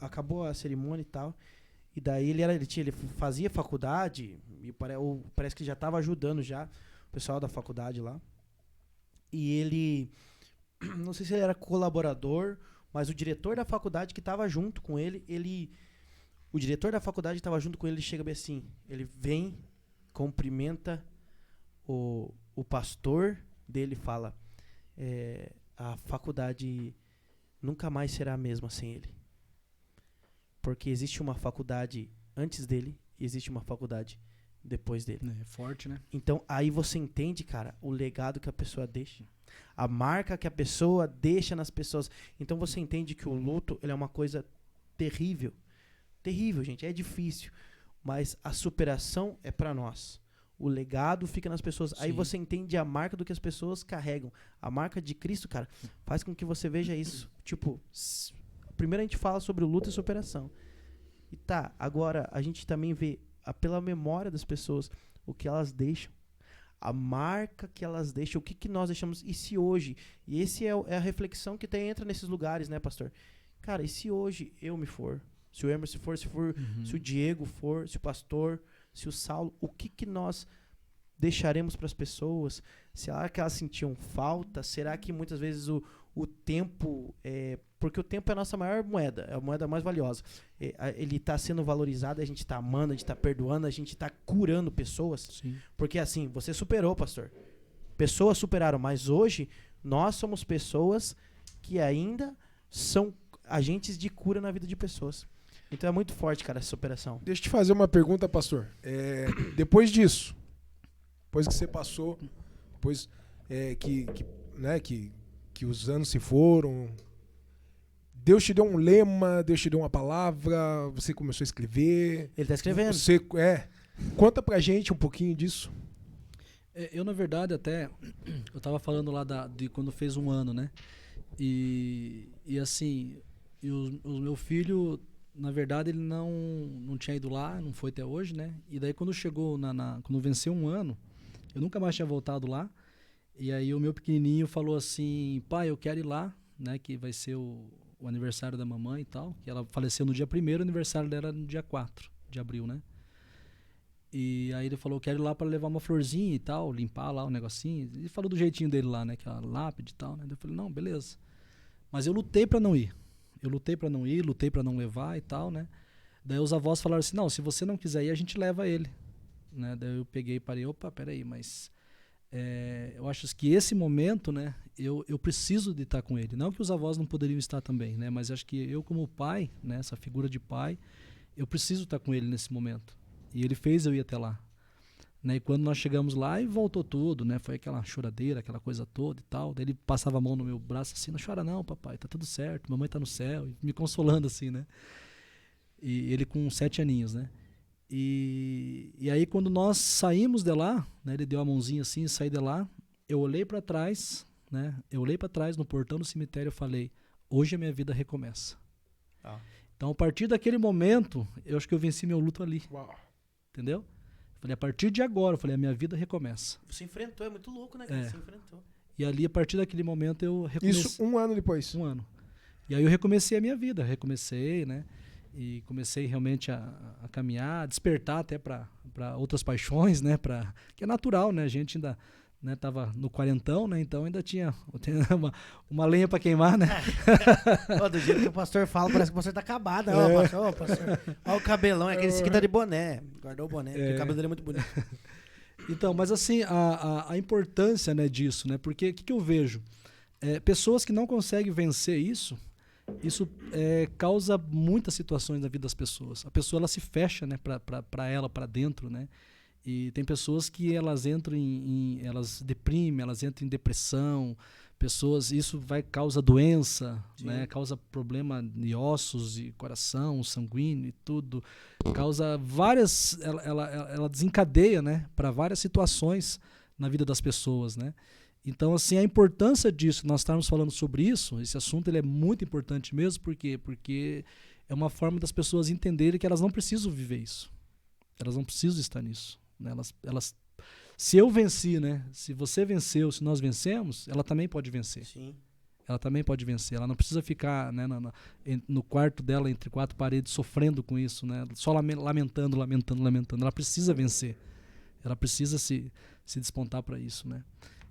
acabou a cerimônia e tal, e daí ele fazia faculdade, e parece que já estava ajudando já o pessoal da faculdade lá. E ele, não sei se ele era colaborador, mas o diretor da faculdade que estava junto com ele, o diretor da faculdade estava junto com ele, ele chega bem assim, ele vem, cumprimenta o pastor dele, fala, a faculdade nunca mais será a mesma sem ele. Porque existe uma faculdade antes dele e existe uma faculdade depois dele. É forte, né? Então, aí você entende, cara, o legado que a pessoa deixa. A marca que a pessoa deixa nas pessoas. Então você entende que o luto, ele é uma coisa terrível. Terrível, gente. É difícil. Mas a superação é pra nós. O legado fica nas pessoas. Sim. Aí você entende a marca do que as pessoas carregam. A marca de Cristo, cara, faz com que você veja isso. Tipo, primeiro a gente fala sobre o luto e superação. E tá, agora a gente também vê pela memória das pessoas o que elas deixam. A marca que elas deixam, o que nós deixamos. E se hoje, e esse é a reflexão que entra nesses lugares, né, pastor? Cara, e se hoje eu me for? Se o Emerson for, se o Diego for, se o pastor, se o Saulo, o que nós deixaremos para as pessoas? Será que elas sentiam falta? Será que muitas vezes o tempo, porque o tempo é a nossa maior moeda, é a moeda mais valiosa. Ele está sendo valorizado, a gente está amando, a gente está perdoando, a gente está curando pessoas. Sim. Porque assim, você superou, pastor. Pessoas superaram, mas hoje nós somos pessoas que ainda são agentes de cura na vida de pessoas. Então é muito forte, cara, essa superação. Deixa eu te fazer uma pergunta, pastor. Depois disso, depois que você passou, depois que os anos se foram, Deus te deu um lema, Deus te deu uma palavra, você começou a escrever. Ele tá escrevendo. Conta pra gente um pouquinho disso. Eu, na verdade, até, eu tava falando lá de quando fez 1 ano, né? E assim, o meu filho, na verdade, ele não tinha ido lá, não foi até hoje, né? E daí quando chegou, quando venceu 1 ano, eu nunca mais tinha voltado lá. E aí o meu pequenininho falou assim, pai, eu quero ir lá, né? Que vai ser o aniversário da mamãe e tal. Que ela faleceu no dia 1º, o aniversário dela era no dia 4 de abril, né? E aí ele falou, eu quero ir lá para levar uma florzinha e tal, limpar lá o negocinho. Ele falou do jeitinho dele lá, né? Que é a lápide e tal, né? Eu falei, não, beleza. Mas eu lutei para não ir. Lutei para não levar e tal, né? Daí os avós falaram assim, não, se você não quiser ir, a gente leva ele. Né? Daí eu peguei e parei, opa, peraí, mas eu acho que esse momento, né, eu preciso de estar com ele. Não que os avós não poderiam estar também, né? Mas acho que eu como pai, né, essa figura de pai, eu preciso estar com ele nesse momento. E ele fez eu ir até lá. Né? E quando nós chegamos lá, e voltou tudo, né? Foi aquela choradeira, aquela coisa toda e tal. Daí ele passava a mão no meu braço assim, não chora não, papai, tá tudo certo, mamãe tá no céu. E me consolando assim, né? E ele com 7 aninhos, né? E aí quando nós saímos de lá, né? Ele deu a mãozinha assim, saí de lá, eu olhei para trás, né? Eu olhei para trás no portão do cemitério e falei, hoje a minha vida recomeça. Então a partir daquele momento, eu acho que eu venci meu luto ali. Uau. entendeu? Falei, a partir de agora, eu falei, a minha vida recomeça. Você enfrentou, é muito louco, né, cara? É. Você enfrentou. E ali, a partir daquele momento, eu recomecei. Isso 1 ano depois. 1 ano. E aí eu recomecei a minha vida, recomecei, né? E comecei realmente a caminhar, a despertar até para outras paixões, né? Que é natural, né? A gente ainda, né, tava no 40ão, né? Então ainda tinha uma lenha para queimar, né? Ó, do jeito que o pastor fala, parece que o pastor tá acabado. Ó, pastor. Ó o cabelão, é aquele que tá de boné. Guardou o boné, porque o cabelo dele é muito bonito. Então, mas assim, a importância, né, disso, né? Porque o que eu vejo? Pessoas que não conseguem vencer isso causa muitas situações na vida das pessoas. A pessoa, ela se fecha, né, para ela, para dentro, né? E tem pessoas que elas entram elas deprimem, elas entram em depressão. Pessoas, isso causa doença, né? Causa problema de ossos e coração, sanguíneo e tudo. Causa várias, ela desencadeia, né, para várias situações na vida das pessoas, né? Então, assim, a importância disso, nós estarmos falando sobre isso, esse assunto ele é muito importante mesmo, por quê? Porque é uma forma das pessoas entenderem que elas não precisam viver isso. Elas não precisam estar nisso. Né? Se eu venci, né? Se você venceu, se nós vencemos, ela também pode vencer. Sim. Ela também pode vencer. Ela não precisa ficar, né, no quarto dela, entre 4 paredes, sofrendo com isso, né? Só lamentando. Ela precisa vencer. Ela precisa se despontar para isso, né?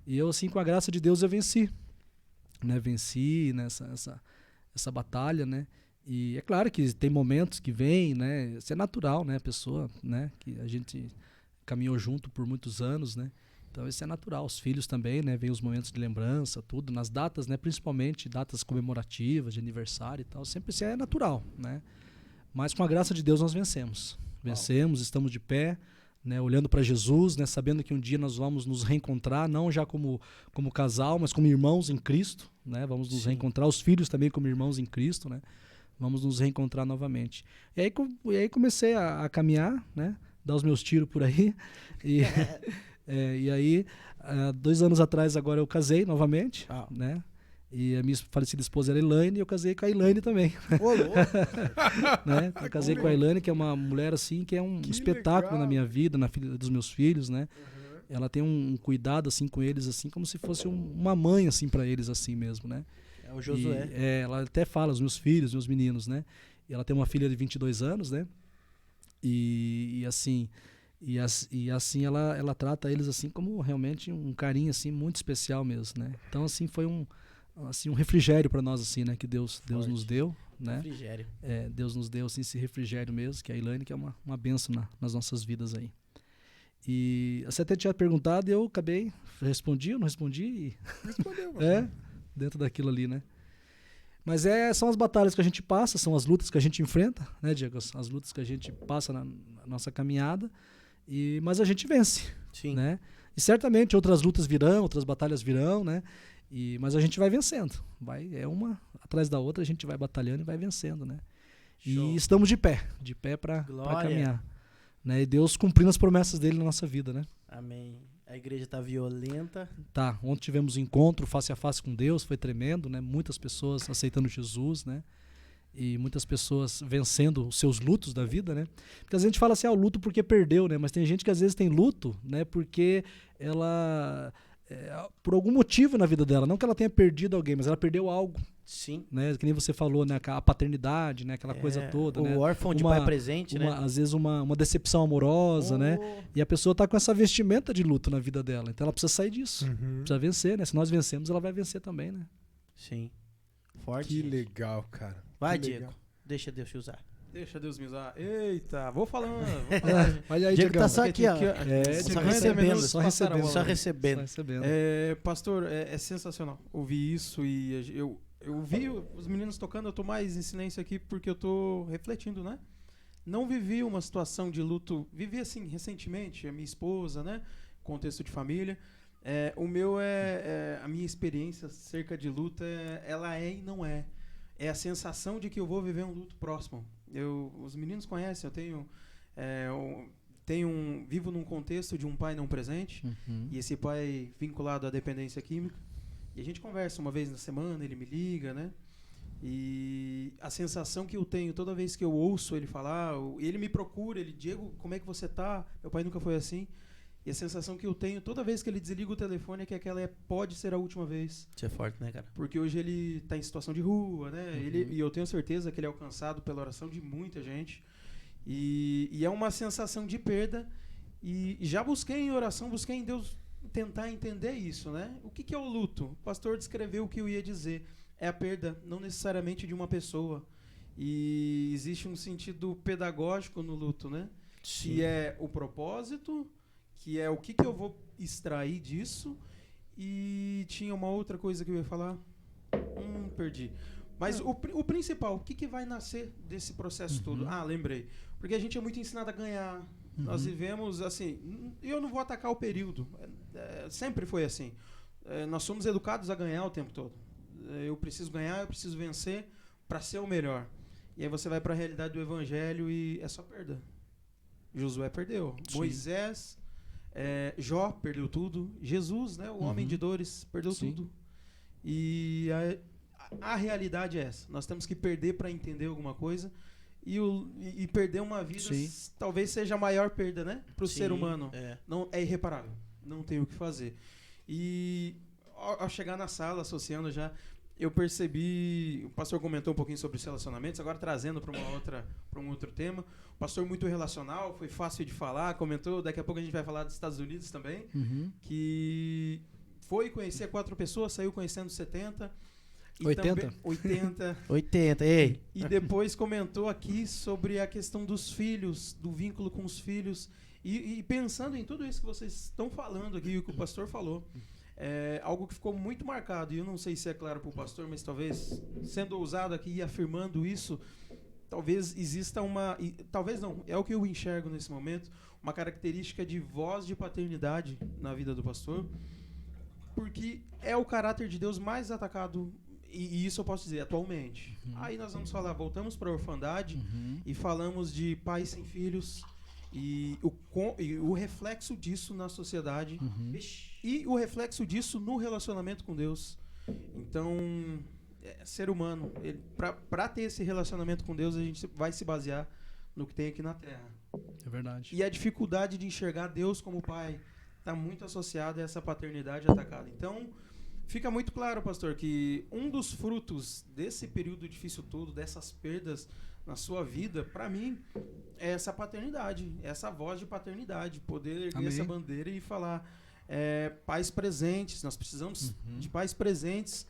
E eu, assim, com a graça de Deus, eu venci. Né? Venci essa batalha, né? E é claro que tem momentos que vem, né? Isso é natural, né? A pessoa, né? Que a gente caminhou junto por muitos anos, né? Então isso é natural. Os filhos também, né? Vem os momentos de lembrança, tudo. Nas datas, né? Principalmente datas comemorativas, de aniversário e tal. Sempre isso é natural, né? Mas com a graça de Deus nós vencemos. Vencemos, estamos de pé, né, olhando para Jesus, né, sabendo que um dia nós vamos nos reencontrar, não já como casal, mas como irmãos em Cristo, né, vamos nos reencontrar, os filhos também como irmãos em Cristo, né, vamos nos reencontrar novamente. E aí comecei a caminhar, né, dar os meus tiros por aí, e aí, 2 anos atrás agora eu casei novamente, né, e a minha falecida esposa era a Elaine, e eu casei com a Elaine também. Ô, louco. Né? Eu casei com a Elaine, que é uma mulher assim, que é um espetáculo na minha vida, na vida dos meus filhos, né? Uhum. Ela tem um cuidado assim com eles, assim, como se fosse uma mãe assim para eles assim mesmo, né? É o Josué. Ela até fala os meus filhos, meus meninos, né? E ela tem uma filha de 22 anos, né? E assim ela trata eles assim como realmente um carinho assim muito especial mesmo, né? Então assim foi um refrigério para nós assim, né, que Deus nos deu, né? Refrigério. Deus nos deu assim esse refrigério mesmo, que é a Elaine, que é uma bênção nas nossas vidas aí. E você até tinha perguntado e eu acabei, respondi, eu não respondi? Respondeu, dentro daquilo ali, né? Mas são as batalhas que a gente passa, são as lutas que a gente enfrenta, né, Diego? As lutas que a gente passa na nossa caminhada, mas a gente vence, né? E certamente outras lutas virão, outras batalhas virão, né? Mas a gente vai vencendo, uma atrás da outra, a gente vai batalhando e vai vencendo, né? Show. E estamos de pé para caminhar, né? E Deus cumprindo as promessas dele na nossa vida, né? Amém. A igreja tá violenta. Tá, ontem tivemos um encontro face a face com Deus, foi tremendo, né? Muitas pessoas aceitando Jesus, né? E muitas pessoas vencendo os seus lutos da vida, né? Porque às vezes a gente fala assim, o luto porque perdeu, né? Mas tem gente que às vezes tem luto, né? Porque ela... por algum motivo na vida dela, não que ela tenha perdido alguém, mas ela perdeu algo. Sim. Né? Que nem você falou, né? A paternidade, né? Aquela coisa toda. O órfão de pai presente, né? Às vezes uma decepção amorosa, né? E a pessoa tá com essa vestimenta de luto na vida dela. Então ela precisa sair disso. Precisa vencer, né? Se nós vencemos, ela vai vencer também, né? Sim. Forte. Que legal, cara. Vai, Diego. Deixa Deus te usar. Deixa Deus me usar. Eita, vou falando. Olha aí, Diego tá só aqui, ó. Só recebendo. Pastor, é sensacional ouvir isso e eu vi os meninos tocando, eu tô mais em silêncio aqui porque eu tô refletindo, né? Não vivi uma situação de luto, vivi assim recentemente, a minha esposa, né? Contexto de família. O meu a minha experiência acerca de luta, ela é e não é. É a sensação de que eu vou viver um luto próximo. Os meninos conhecem, eu vivo num contexto de um pai não presente, e esse pai vinculado à dependência química. E a gente conversa uma vez na semana, ele me liga, né? E a sensação que eu tenho toda vez que eu ouço ele falar, ele me procura, ele, Diego, como é que você tá? Meu pai nunca foi assim. E a sensação que eu tenho toda vez que ele desliga o telefone é que aquela pode ser a última vez. Isso é forte, né, cara? Porque hoje ele está em situação de rua, né? E eu tenho certeza que ele é alcançado pela oração de muita gente. E é uma sensação de perda. E já busquei em oração, busquei em Deus tentar entender isso, né? O que é o luto? O pastor descreveu o que eu ia dizer. É a perda, não necessariamente de uma pessoa. E existe um sentido pedagógico no luto, né? Sim. Que é o propósito, que é o que eu vou extrair disso. E tinha uma outra coisa que eu ia falar. Perdi. Mas o principal, o que vai nascer desse processo todo? Ah, lembrei. Porque a gente é muito ensinado a ganhar. Nós vivemos assim. Eu não vou atacar o período. Sempre foi assim. Nós somos educados a ganhar o tempo todo. Eu preciso ganhar, eu preciso vencer para ser o melhor. E aí você vai para a realidade do evangelho e é só perda. Josué perdeu. Sim. Moisés, Jó perdeu tudo. Jesus, né, o homem de dores, perdeu tudo. E a realidade é essa. Nós temos que perder para entender alguma coisa. E perder uma vida talvez seja a maior perda, né? Para o ser humano. Não, é irreparável. Não tem o que fazer. E ao chegar na sala, associando já, eu percebi... O pastor comentou um pouquinho sobre os relacionamentos, agora trazendo para um outro tema. O pastor muito relacional, foi fácil de falar, comentou, daqui a pouco a gente vai falar dos Estados Unidos também, que foi conhecer 4 pessoas, saiu conhecendo 70... 80? 80, ei. E depois comentou aqui sobre a questão dos filhos, do vínculo com os filhos. E pensando em tudo isso que vocês estão falando aqui, o que o pastor falou, é algo que ficou muito marcado. E eu não sei se é claro para o pastor, mas talvez, sendo ousado aqui e afirmando isso, talvez exista uma... Talvez não, é o que eu enxergo nesse momento, uma característica de voz de paternidade na vida do pastor, porque é o caráter de Deus mais atacado. E isso eu posso dizer, atualmente. Aí nós vamos falar, voltamos para a orfandade e falamos de pais sem filhos e o reflexo disso na sociedade e o reflexo disso no relacionamento com Deus. Então, ser humano, para ter esse relacionamento com Deus, a gente vai se basear no que tem aqui na Terra. É verdade. E a dificuldade de enxergar Deus como pai está muito associada a essa paternidade atacada. Então, fica muito claro, pastor, que um dos frutos desse período difícil todo, dessas perdas na sua vida, para mim, é essa paternidade, essa voz de paternidade, poder erguer essa bandeira e falar pais presentes. Nós precisamos de pais presentes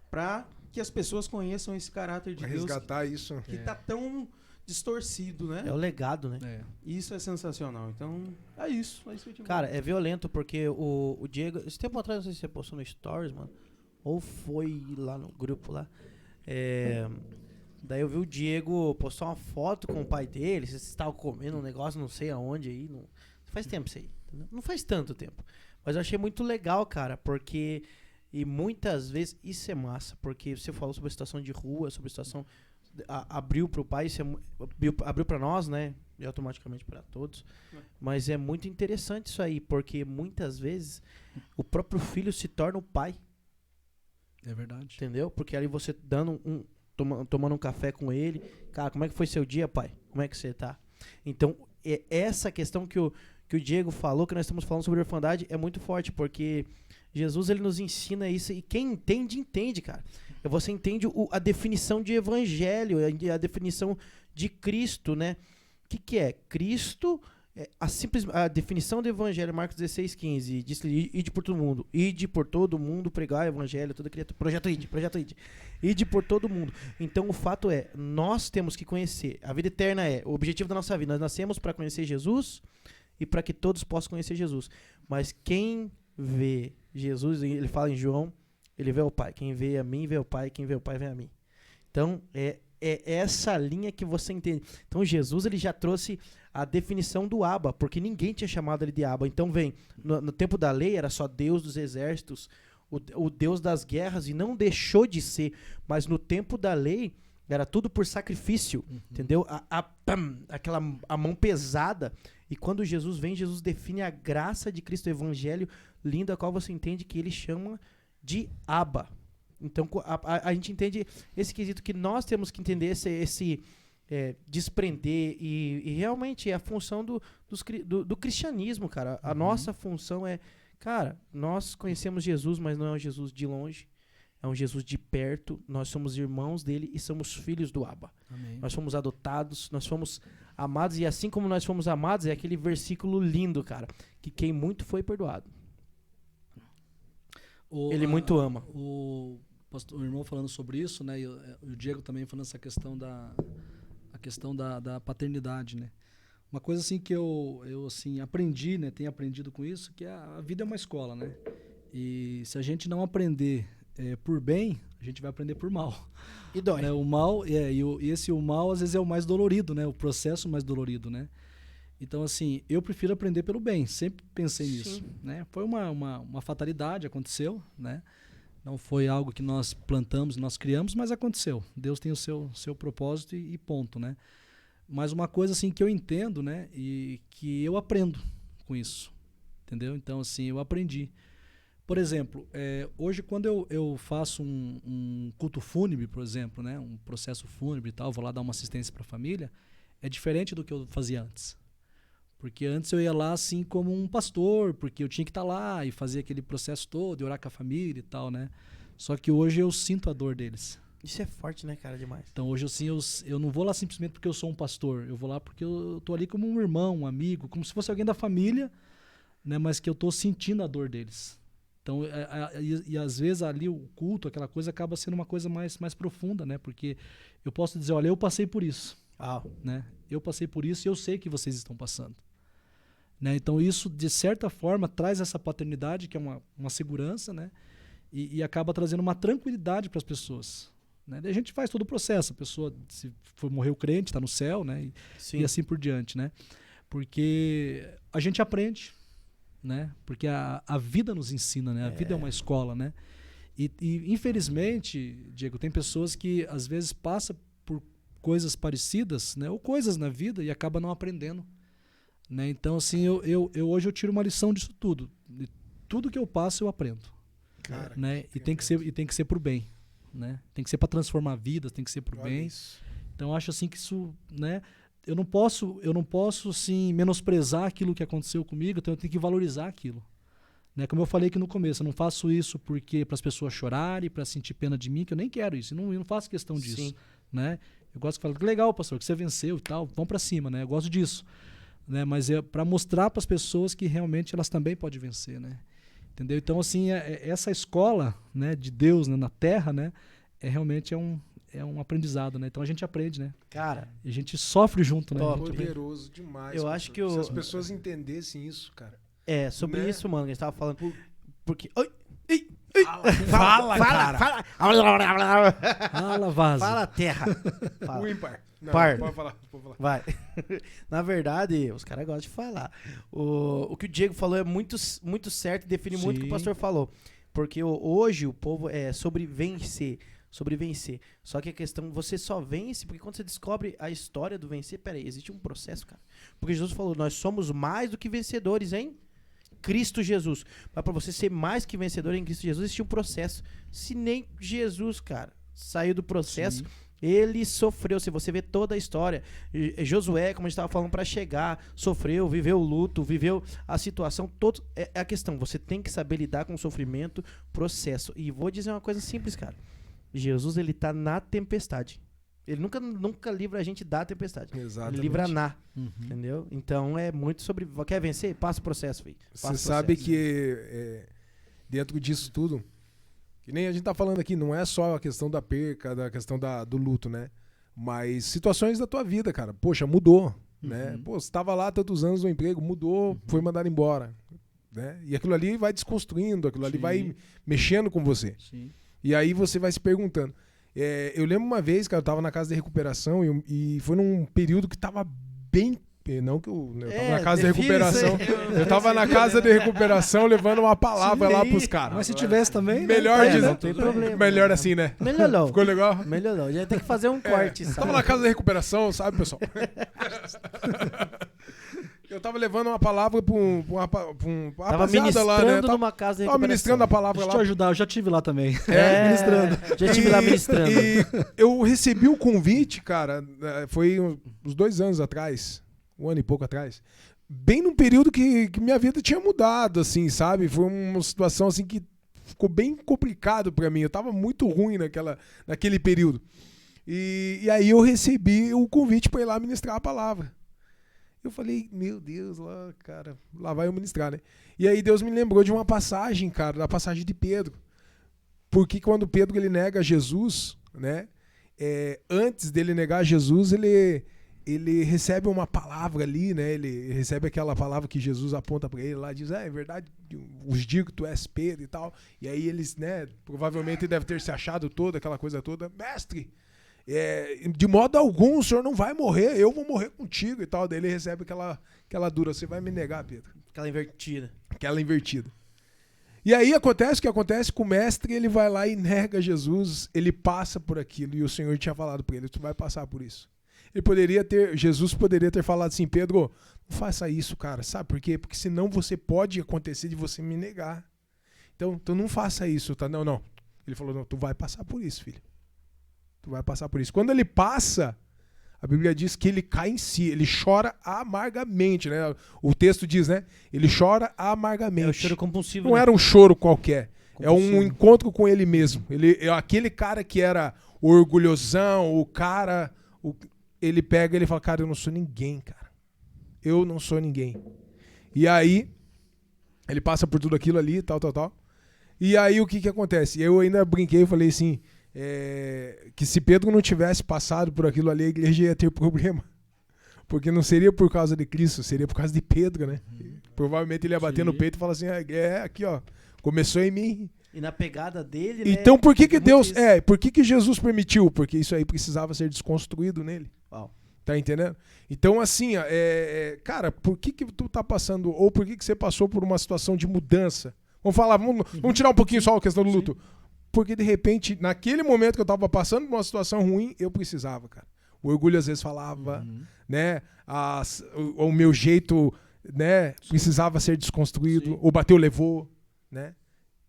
para que as pessoas conheçam esse caráter de Deus. Resgatar isso. Que está tão distorcido, né? É o legado, né? Isso é sensacional. Então, é isso. Cara, é violento porque o Diego... Esse tempo atrás, não sei se você postou no Stories, mano. Ou foi lá no grupo lá. Daí eu vi o Diego postar uma foto com o pai dele. Vocês estavam comendo um negócio, não sei aonde aí. Não faz tempo isso aí. Entendeu? Não faz tanto tempo. Mas eu achei muito legal, cara, porque... E muitas vezes... Isso é massa, porque você falou sobre a situação de rua, sobre a situação... abriu para o pai, abriu para nós, né? E automaticamente para todos. Mas é muito interessante isso aí, porque muitas vezes o próprio filho se torna o pai. É verdade. Entendeu? Porque ali você tomando um café com ele, cara, como é que foi seu dia, pai? Como é que você tá? Então, essa questão que o Diego falou, que nós estamos falando sobre orfandade, é muito forte, porque Jesus, ele nos ensina isso, e quem entende, entende, cara. Você entende a definição de evangelho, a definição de Cristo, né? O que é? Cristo, a definição do evangelho, Marcos 16:15, diz: ide por todo mundo, pregar o evangelho, toda criatura, projeto ide, ide por todo mundo. Então o fato é, nós temos que conhecer, a vida eterna é o objetivo da nossa vida, nós nascemos para conhecer Jesus e para que todos possam conhecer Jesus. Mas quem vê Jesus, ele fala em João, ele vê o Pai. Quem vê a mim, vê o Pai. Quem vê o Pai, vê a mim. Então, é essa linha que você entende. Então, Jesus, ele já trouxe a definição do Abba, porque ninguém tinha chamado ele de Abba. Então, no tempo da lei, era só Deus dos exércitos, o Deus das guerras, e não deixou de ser. Mas no tempo da lei, era tudo por sacrifício, entendeu? A mão pesada. E quando Jesus vem, Jesus define a graça de Cristo, o evangelho lindo, a qual você entende que ele chama de Abba. Então a gente entende esse quesito que nós temos que entender esse desprender e realmente é a função do cristianismo, cara. A nossa função é, cara, nós conhecemos Jesus, mas não é um Jesus de longe, é um Jesus de perto. Nós somos irmãos dele e somos filhos do Abba. Amém. Nós fomos adotados, nós fomos amados e assim como nós fomos amados, é aquele versículo lindo, cara, que quem muito foi perdoado. Ele muito ama. O irmão falando sobre isso, né? E o Diego também falando essa questão da paternidade, né? Uma coisa assim que eu assim aprendi, né? Tenho aprendido com isso, que a vida é uma escola, né? E se a gente não aprender por bem, a gente vai aprender por mal. E dói. Né? O mal o mal às vezes é o mais dolorido, né? O processo mais dolorido, né? Então, assim, eu prefiro aprender pelo bem. Sempre pensei nisso, né? Foi uma fatalidade, aconteceu, né? Não foi algo que nós plantamos, nós criamos, mas aconteceu. Deus tem o seu propósito e ponto, né? Mas uma coisa, assim, que eu entendo, né? E que eu aprendo com isso, entendeu? Então, assim, eu aprendi. Por exemplo, hoje quando eu faço um culto fúnebre, por exemplo, né? Um processo fúnebre e tal, vou lá dar uma assistência para a família, é diferente do que eu fazia antes. Porque antes eu ia lá assim como um pastor, porque eu tinha que estar lá e fazer aquele processo todo, e orar com a família e tal, né? Só que hoje eu sinto a dor deles. Isso é forte, né, cara, demais. Então hoje assim, eu não vou lá simplesmente porque eu sou um pastor, eu vou lá porque eu tô ali como um irmão, um amigo, como se fosse alguém da família, né? Mas que eu tô sentindo a dor deles. Então, e às vezes ali o culto, aquela coisa acaba sendo uma coisa mais profunda, né? Porque eu posso dizer, olha, eu passei por isso, né? Eu passei por isso e eu sei que vocês estão passando. Né? Então isso, de certa forma, traz essa paternidade, que é uma segurança, né? E acaba trazendo uma tranquilidade para as pessoas. Né? Daí a gente faz todo o processo, a pessoa, se for morrer o crente, está no céu, né? E assim por diante. Né? Porque a gente aprende, né? Porque a vida nos ensina, né? A vida é uma escola. Né? E infelizmente, Diego, tem pessoas que às vezes passam por coisas parecidas, né? Ou coisas na vida e acabam não aprendendo. Né? Então, assim, hoje eu tiro uma lição disso tudo. De tudo que eu passo, eu aprendo. Cara, né? E tem que ser pro bem. Né? Tem que ser para transformar vidas, tem que ser pro bem. Isso. Então, eu acho assim que isso, né? Eu não posso assim, menosprezar aquilo que aconteceu comigo, então eu tenho que valorizar aquilo. Né? Como eu falei aqui no começo, eu não faço isso porque para as pessoas chorarem, para sentir pena de mim, que eu nem quero isso. Eu não faço questão disso. Né? Eu gosto de falar, que legal, pastor, que você venceu e tal, vamos para cima, né? Eu gosto disso. Né? Mas é para mostrar para as pessoas que realmente elas também podem vencer, né? Entendeu? Então, assim, essa escola, né, de Deus, né, na Terra, né, realmente é um aprendizado, né? Então a gente aprende, né? Cara, e a gente sofre junto, né? Poderoso demais. Eu acho que se as pessoas entendessem isso, cara. Sobre né? isso, mano, que a gente tava falando. Porque. Oi! Fala, cara. Fala, vaza. Fala, terra. Fala. O ímpar. Não, Par. Pode falar. Vai. Na verdade, os caras gostam de falar. O que o Diego falou é muito, muito certo e define muito o que o pastor falou. Porque hoje o povo é sobre vencer. Só que a questão, você só vence porque quando você descobre a história do vencer, peraí, existe um processo, cara. Porque Jesus falou, nós somos mais do que vencedores em Cristo Jesus. Mas para você ser mais que vencedor em Cristo Jesus, existe um processo. Se nem Jesus, cara, saiu do processo... Sim. Ele sofreu, se você vê toda a história, Josué, como a gente estava falando, para chegar, sofreu, viveu o luto, viveu a situação, é a questão, você tem que saber lidar com o sofrimento, processo. E vou dizer uma coisa simples, cara, Jesus, ele tá na tempestade, ele nunca livra a gente da tempestade. Exatamente. Ele livra entendeu? Então é muito sobre, quer vencer? Passa o processo, filho. Você sabe que dentro disso tudo, que nem a gente tá falando aqui, não é só a questão da perca, da questão do luto, né? Mas situações da tua vida, cara. Poxa, mudou, né? Pô, você tava lá tantos anos no emprego, mudou, foi mandado embora, né? E aquilo ali vai desconstruindo, aquilo ali vai mexendo com você. Sim. E aí você vai se perguntando. Eu lembro uma vez, cara, eu tava na casa de recuperação e foi num período que tava bem... Não que eu tava na casa de recuperação. Eu tava na casa de recuperação levando uma palavra lá pros caras. Mas se tivesse também... Melhor dizer. Não tem problema. Melhor assim, né? Melhor não. Ficou legal? Melhor não. Já tem que fazer um corte, sabe? Tava na casa de recuperação, sabe, pessoal? Eu tava levando uma palavra pra uma Tava rapaziada ministrando lá, né? numa casa de Tava ministrando a recuperação. palavra Deixa eu lá. te ajudar, eu já tive lá também. Ministrando. Já estive lá ministrando. E eu recebi o convite, cara, foi uns 2 anos atrás, 1 ano e pouco atrás, bem num período que minha vida tinha mudado, assim, sabe? Foi uma situação assim que ficou bem complicado pra mim. Eu tava muito ruim naquele período. E aí eu recebi o convite pra ir lá ministrar a palavra. Eu falei, meu Deus, lá vai eu ministrar, né? E aí Deus me lembrou de uma passagem, cara, da passagem de Pedro. Porque quando Pedro ele nega Jesus, né? Antes dele negar Jesus, ele recebe uma palavra ali, né? Ele recebe aquela palavra que Jesus aponta para ele lá, diz, é verdade, os digo que tu és Pedro e tal. E aí eles, né? Provavelmente deve ter se achado toda, aquela coisa toda. Mestre, de modo algum o senhor não vai morrer, eu vou morrer contigo e tal. Daí ele recebe aquela dura, você vai me negar, Pedro. Aquela invertida. Aquela invertida. E aí acontece o que acontece com o mestre, ele vai lá e nega Jesus, ele passa por aquilo, e o Senhor tinha falado para ele, tu vai passar por isso. Jesus poderia ter falado assim, Pedro, não faça isso, cara, sabe por quê? Porque senão pode acontecer de você me negar. Então não faça isso, tá? Não. Ele falou, não, tu vai passar por isso, filho. Tu vai passar por isso. Quando ele passa, a Bíblia diz que ele cai em si, ele chora amargamente, né? O texto diz, né? Ele chora amargamente. É o choro compulsivo. Não né? era um choro qualquer. É um Compulsivo. encontro com ele mesmo. Aquele cara que era orgulhosão, ele pega e ele fala, cara, eu não sou ninguém, cara. Eu não sou ninguém. E aí, ele passa por tudo aquilo ali, tal. E aí, o que acontece? Eu ainda brinquei e falei assim, que se Pedro não tivesse passado por aquilo ali, a igreja ia ter problema. Porque não seria por causa de Cristo, seria por causa de Pedro, né? Provavelmente ele ia bater no peito e falar assim, aqui ó, começou em mim. E na pegada dele, Então por que né, Deus, muito isso. por que Jesus permitiu? Porque isso aí precisava ser desconstruído nele. Uau. Tá entendendo? Então assim, cara, por que tu tá passando, ou por que você passou por uma situação de mudança? Vamos tirar um pouquinho só a questão do luto. Porque de repente, naquele momento que eu tava passando por uma situação ruim, eu precisava, cara. O orgulho às vezes falava, né? O meu jeito, né? Precisava ser desconstruído. O bateu, levou, né?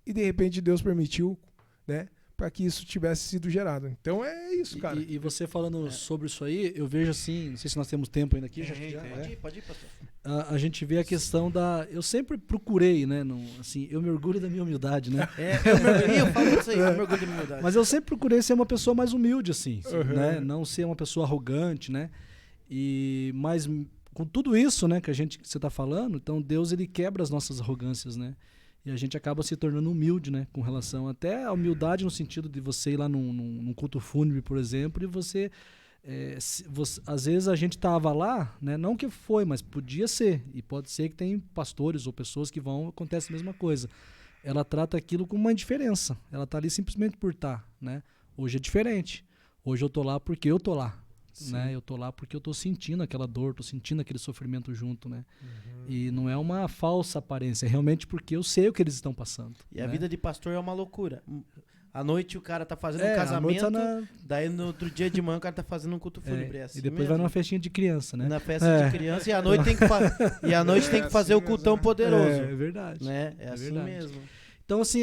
E de repente Deus permitiu, né? Para que isso tivesse sido gerado. Então é isso, cara. E você falando sobre isso aí, eu vejo assim, não sei se nós temos tempo ainda aqui. Pode ir, pastor. A gente vê a questão eu sempre procurei, né? Assim, eu me orgulho da minha humildade, né? Eu falo isso aí, eu me orgulho da minha humildade. Mas eu sempre procurei ser uma pessoa mais humilde, assim, né? Não ser uma pessoa arrogante, né? Mas com tudo isso, né, que você está falando, então Deus ele quebra as nossas arrogâncias, né? E a gente acaba se tornando humilde, né? Com relação até a humildade no sentido de você ir lá num culto fúnebre, por exemplo, e você às vezes a gente estava lá, né? Não que foi, mas podia ser. E pode ser que tem pastores ou pessoas que acontece a mesma coisa. Ela trata aquilo com uma indiferença. Ela está ali simplesmente por estar, né? Hoje é diferente. Hoje eu tô lá porque eu tô lá. Né? Eu tô lá porque eu tô sentindo aquela dor, tô sentindo aquele sofrimento junto, né? E não é uma falsa aparência, é realmente porque eu sei o que eles estão passando. E a né? vida de pastor é uma loucura. À noite o cara tá fazendo um à noite casamento, daí no outro dia de manhã o cara tá fazendo um culto fúnebre. e depois vai numa festinha de criança, né? Na festa de criança e à noite tem que fazer o cultão poderoso. É verdade. Né? É assim verdade. mesmo. Então, assim,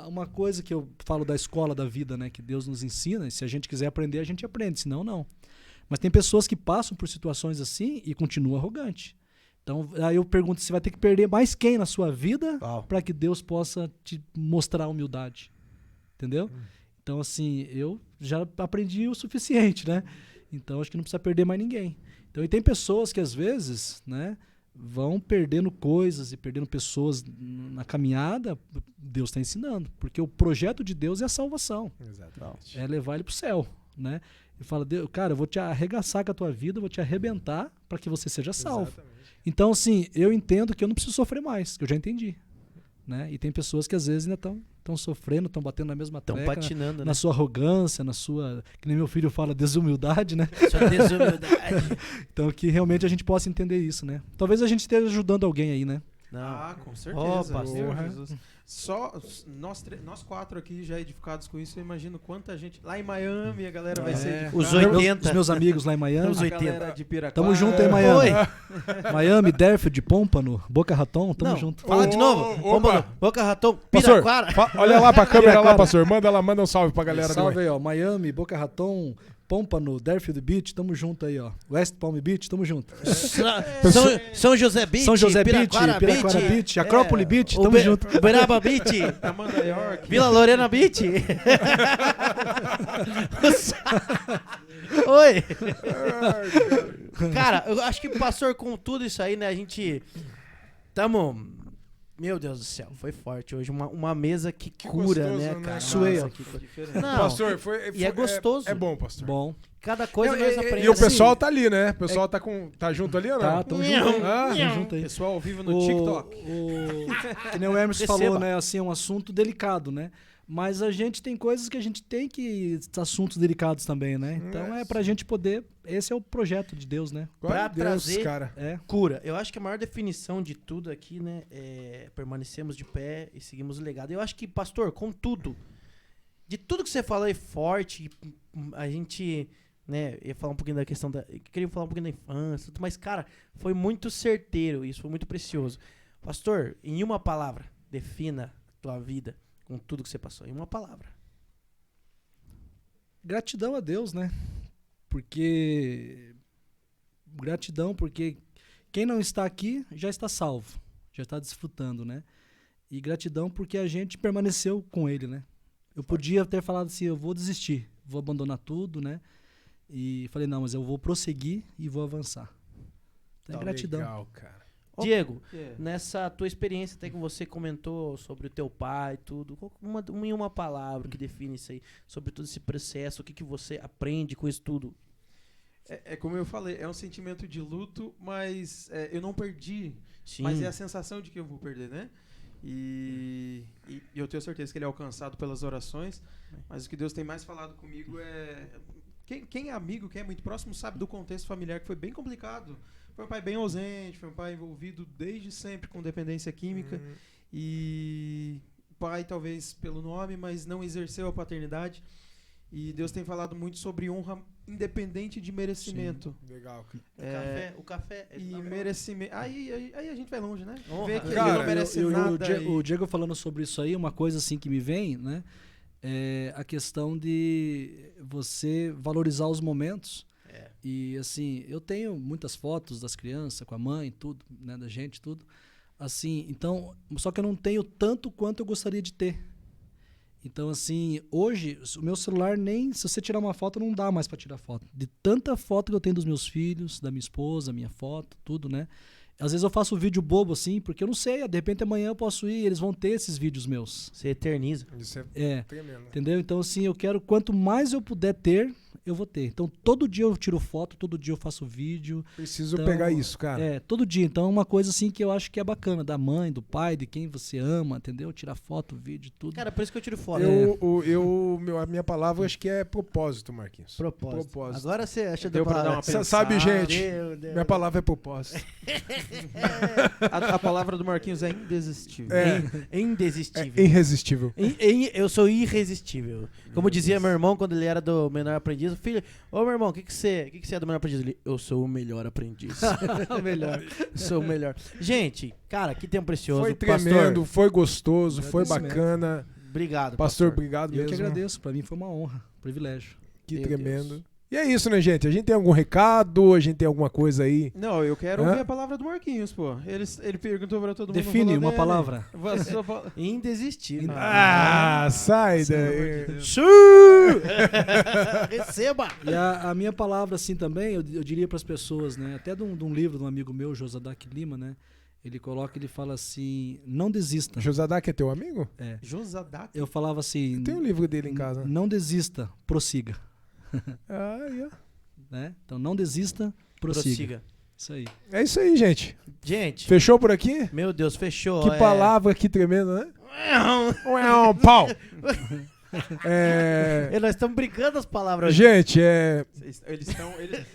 uma coisa que eu falo da escola da vida, né? Que Deus nos ensina, e se a gente quiser aprender, a gente aprende, senão não. Mas tem pessoas que passam por situações assim e continuam arrogante. Então, aí eu pergunto, você vai ter que perder mais quem na sua vida para que Deus possa te mostrar humildade? Entendeu? Então, assim, eu já aprendi o suficiente, né? Então, acho que não precisa perder mais ninguém. Então, e tem pessoas que, às vezes, né, vão perdendo coisas e perdendo pessoas na caminhada, Deus está ensinando. Porque o projeto de Deus é a salvação. Exatamente. É levar ele para o céu, né? E fala, Deus, cara, eu vou te arregaçar com a tua vida, eu vou te arrebentar para que você seja salvo. Exatamente. Então, assim, eu entendo que eu não preciso sofrer mais, que eu já entendi. Né? E tem pessoas que às vezes ainda estão sofrendo, estão batendo na mesma Estão treca, patinando, na né? sua arrogância, na sua, que nem meu filho fala, desumildade, né? Sua desumildade. Então que realmente a gente possa entender isso, né? Talvez a gente esteja ajudando alguém aí, né? Não. Com certeza. Ó, pastor. Meu Jesus. Só nós 4 aqui já edificados com isso, eu imagino quanta gente. Lá em Miami a galera vai ser edificada. Os 80. Os meus amigos lá em Miami. Os A 80. galera de Piraquara. Tamo junto aí, Miami. Oi. Miami, Derfield, Pompano, Boca Raton, tamo Não, junto. fala de novo. Opa. Boca Raton, Pastor, Piraquara. olha lá pra câmera lá, Piraquara. pastor. Manda um salve pra galera Salve do aí, ó. Miami, Boca Raton, Pompano, Derfield Beach, tamo junto aí, ó. West Palm Beach, tamo junto. São José Beach, São José Beach, Piraquara Piraquara Beach, Acrópole Beach, tamo junto. Uberaba Beach, Amanda York. Vila Lorena Beach. Oi. Cara, eu acho que pastor, com tudo isso aí, né, a gente meu Deus do céu, foi forte hoje. Uma mesa que cura, gostoso, né, né? cara? Suei, Nossa, ó. que Não, Pastor, e é gostoso. É bom, pastor. Bom. Cada coisa nós aprendemos. E o pessoal tá ali, né? O pessoal tá junto ali ou não? Tá, tamo junto aí. Ah, Tamo junto aí. Pessoal ao vivo no TikTok. Que nem o Hermes Receba. falou, né? Assim, é um assunto delicado, né? Mas a gente tem coisas que a gente tem que... assuntos delicados também, né? Então é pra gente poder... Esse é o projeto de Deus, né? glória a pra Deus, trazer- cara. É. Cura. Eu acho que a maior definição de tudo aqui, né, é permanecemos de pé e seguimos o legado. Eu acho que, pastor, com tudo, de tudo que você falou é forte, a gente, né, ia falar um pouquinho da questão da... Queria falar um pouquinho da infância, tudo, mas, cara, foi muito certeiro, isso foi muito precioso. Pastor, em uma palavra, defina a tua vida com tudo que você passou. Em uma palavra. Gratidão a Deus, né? Porque... Gratidão porque quem não está aqui já está salvo. Já está desfrutando, né? E gratidão porque a gente permaneceu com ele, né? Eu podia ter falado assim, eu vou desistir, vou abandonar tudo, né? E falei, não, mas eu vou prosseguir e vou avançar. Então, é gratidão. Legal, cara. Diego, É. nessa tua experiência, até que você comentou sobre o teu pai e tudo, em uma palavra que define isso aí, sobre todo esse processo, o que você aprende com isso tudo? É como eu falei, é um sentimento de luto, mas eu não perdi. Sim. Mas é a sensação de que eu vou perder, né? E eu tenho certeza que ele é alcançado pelas orações, mas o que Deus tem mais falado comigo é... Quem é amigo, quem é muito próximo, sabe do contexto familiar que foi bem complicado. Foi um pai bem ausente, foi um pai envolvido desde sempre com dependência química. E pai, talvez pelo nome, mas não exerceu a paternidade. E Deus tem falado muito sobre honra independente de merecimento. Legal, cara. O café E merecimento. Aí a gente vai longe, né? Honra. Vê que Cara, ele não merece nada. O Diego falando sobre isso aí, uma coisa assim que me vem, né? É a questão de você valorizar os momentos. É. E assim, eu tenho muitas fotos das crianças com a mãe, tudo, né, da gente, tudo. Assim, então, só que eu não tenho tanto quanto eu gostaria de ter. Então, assim, hoje, o meu celular nem... Se você tirar uma foto, não dá mais para tirar foto. De tanta foto que eu tenho dos meus filhos, da minha esposa, minha foto, tudo, né? Às vezes eu faço um vídeo bobo, assim, porque eu não sei. De repente, amanhã eu posso ir e eles vão ter esses vídeos meus. Você eterniza. Isso é É, tremendo. entendeu? Então, assim, eu quero... Quanto mais eu puder ter, eu vou ter. Então, todo dia eu tiro foto, todo dia eu faço vídeo. Preciso Então, pegar isso, cara. É, todo dia. Então, é uma coisa, assim, que eu acho que é bacana. Da mãe, do pai, de quem você ama, entendeu? Tirar foto, vídeo, tudo. Cara, por isso que eu tiro foto. A minha palavra eu acho que é propósito, Marquinhos. Propósito. Propósito. Agora você acha Deu pra dar uma Sa- Sabe, pensada. gente, minha palavra é propósito. A palavra do Marquinhos é indesistível. É Indesistível. irresistível. Eu sou irresistível. Como dizia meu irmão quando ele era do menor aprendiz, filho, ô meu irmão, o que você é do menor aprendiz? Ele, eu sou o melhor aprendiz. O melhor. Sou o melhor. Gente, cara, que tempo precioso. Foi tremendo, foi gostoso, foi Agradecimento. bacana. Pastor, Pastor, obrigado Eu mesmo. que agradeço. Pra mim foi uma honra, um privilégio. Que Meu tremendo. Deus. E é isso, né, gente? A gente tem algum recado? A gente tem alguma coisa aí? Não, eu quero Hã? ouvir a palavra do Marquinhos, pô. Ele perguntou pra todo mundo. Define falou uma dele. palavra. Indesistível. Sai Pelo amor daí. de Deus. Su! Receba! E a minha palavra, assim, também, eu diria para as pessoas, né? Até de um livro de um amigo meu, Josadak Lima, né? Ele fala assim, não desista. Josadak é teu amigo? É. Josadak. Eu falava assim, Tem um livro dele em casa. não desista, prossiga. Né? Então, não desista, prossiga. Isso aí. É isso aí, gente. Gente, Fechou por aqui? meu Deus, fechou. Que palavra, que tremendo, né? É... Pau! Nós estamos brincando as palavras. Gente,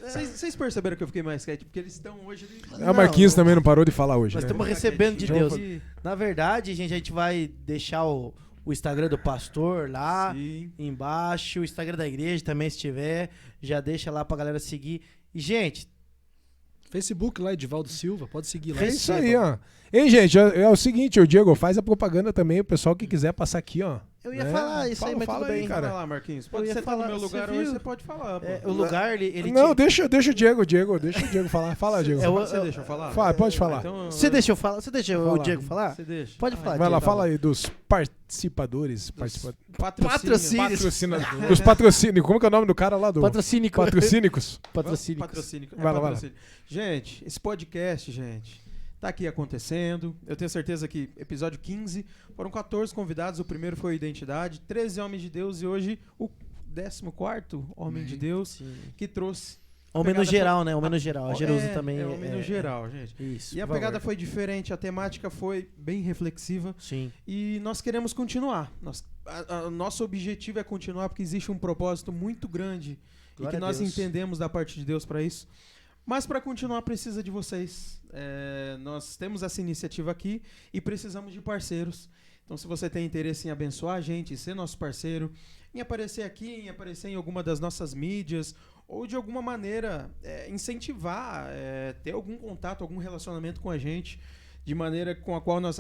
Vocês perceberam que eu fiquei mais quieto? Porque eles estão hoje... A Marquinhos também não parou de falar hoje, Nós né? estamos recebendo de Deus. Aqui. Na verdade, gente, a gente vai deixar o Instagram do pastor lá Sim. embaixo, o Instagram da igreja também, se tiver, já deixa lá pra galera seguir. E, gente, Facebook lá, Edivaldo Silva, pode seguir lá. É isso aí, ó. Hein, gente, é o seguinte, o Diego, faz a propaganda também, o pessoal que quiser passar aqui, ó. eu ia falar isso aí, mas fala tudo aí, bem. cara. Vai lá, Marquinhos. Eu Pode ia ser falar, no meu lugar você hoje, viu? você pode falar. Pô. O lugar, ele Não, deixa o Diego, deixa o Diego falar. Fala, Diego. Você deixa eu falar? Pode falar. Então, Você deixa eu falar? Você deixa o Fala. Diego falar? Você deixa. Pode falar, Vai lá, Diego. fala aí dos participadores. Patrocínios. Dos patrocínios. Como que é o nome do cara lá? Patrocínico. Patrocínicos. Patrocínico. Patrocínio. Vai lá, vai lá. Gente, esse podcast, gente, tá aqui acontecendo. Eu tenho certeza que episódio 15 foram 14 convidados. O primeiro foi Identidade, 13 Homens de Deus e hoje o 14º Homem de Deus que trouxe. Homem no pegada geral, foi- né? Homem no geral. A Jerusa também. É homem no geral, gente. Isso. E a por pegada favor. foi diferente, a temática foi bem reflexiva. Sim. E nós queremos continuar. Nosso objetivo é continuar porque existe um propósito muito grande Glória e que a nós Deus. entendemos da parte de Deus para isso. Mas para continuar precisa de vocês. Nós temos essa iniciativa aqui e precisamos de parceiros. Então, se você tem interesse em abençoar a gente, ser nosso parceiro, em aparecer aqui, em aparecer em alguma das nossas mídias, ou de alguma maneira incentivar, ter algum contato, algum relacionamento com a gente, de maneira com a qual nós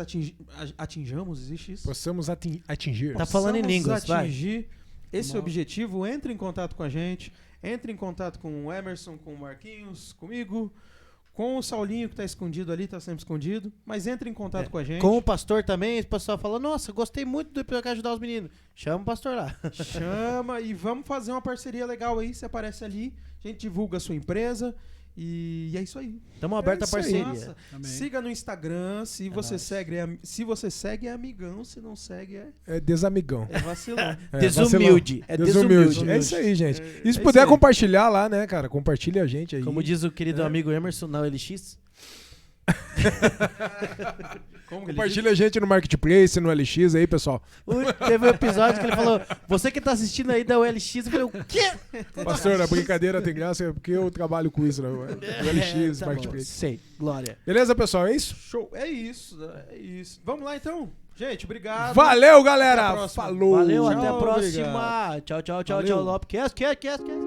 atinjamos, existe isso? Possamos atingir. Tá falando em Possamos línguas, vai. atingir esse Vamos. objetivo, entre em contato com a gente, entre em contato com o Emerson, com o Marquinhos, comigo, com o Saulinho que tá escondido ali, tá sempre escondido, mas entre em contato com a gente. Com o pastor também, o pessoal falou, nossa, gostei muito do episódio que ajudar os meninos. Chama o pastor lá. Chama e vamos fazer uma parceria legal aí, você aparece ali, a gente divulga a sua empresa e é isso aí. Estamos abertos a isso aí. parceria. Nossa, Amém. siga no Instagram, se você nóis. segue, se você segue é amigão, se não segue É desamigão. é vacilão. Desumilde. É desumilde. É isso aí, gente. E se É puder isso aí. compartilhar lá, né, cara? Compartilha a gente aí. Como diz o querido amigo Emerson na OLX. Como que ele Compartilha a gente no Marketplace, no LX aí, pessoal. Teve um episódio que ele falou, você que tá assistindo aí da OLX, eu falei, o quê? Pastor, a brincadeira tem graça porque eu trabalho com isso, né? O LX, Tá bom, Marketplace. sei, glória. Beleza, pessoal? É isso? Show, é isso, né? É isso. Vamos lá então. Gente, obrigado. Valeu, Até a galera! próxima. Falou! Valeu, até a Tchau, próxima. obrigado. Tchau, tchau, tchau, Valeu. tchau, Lopes. Quer.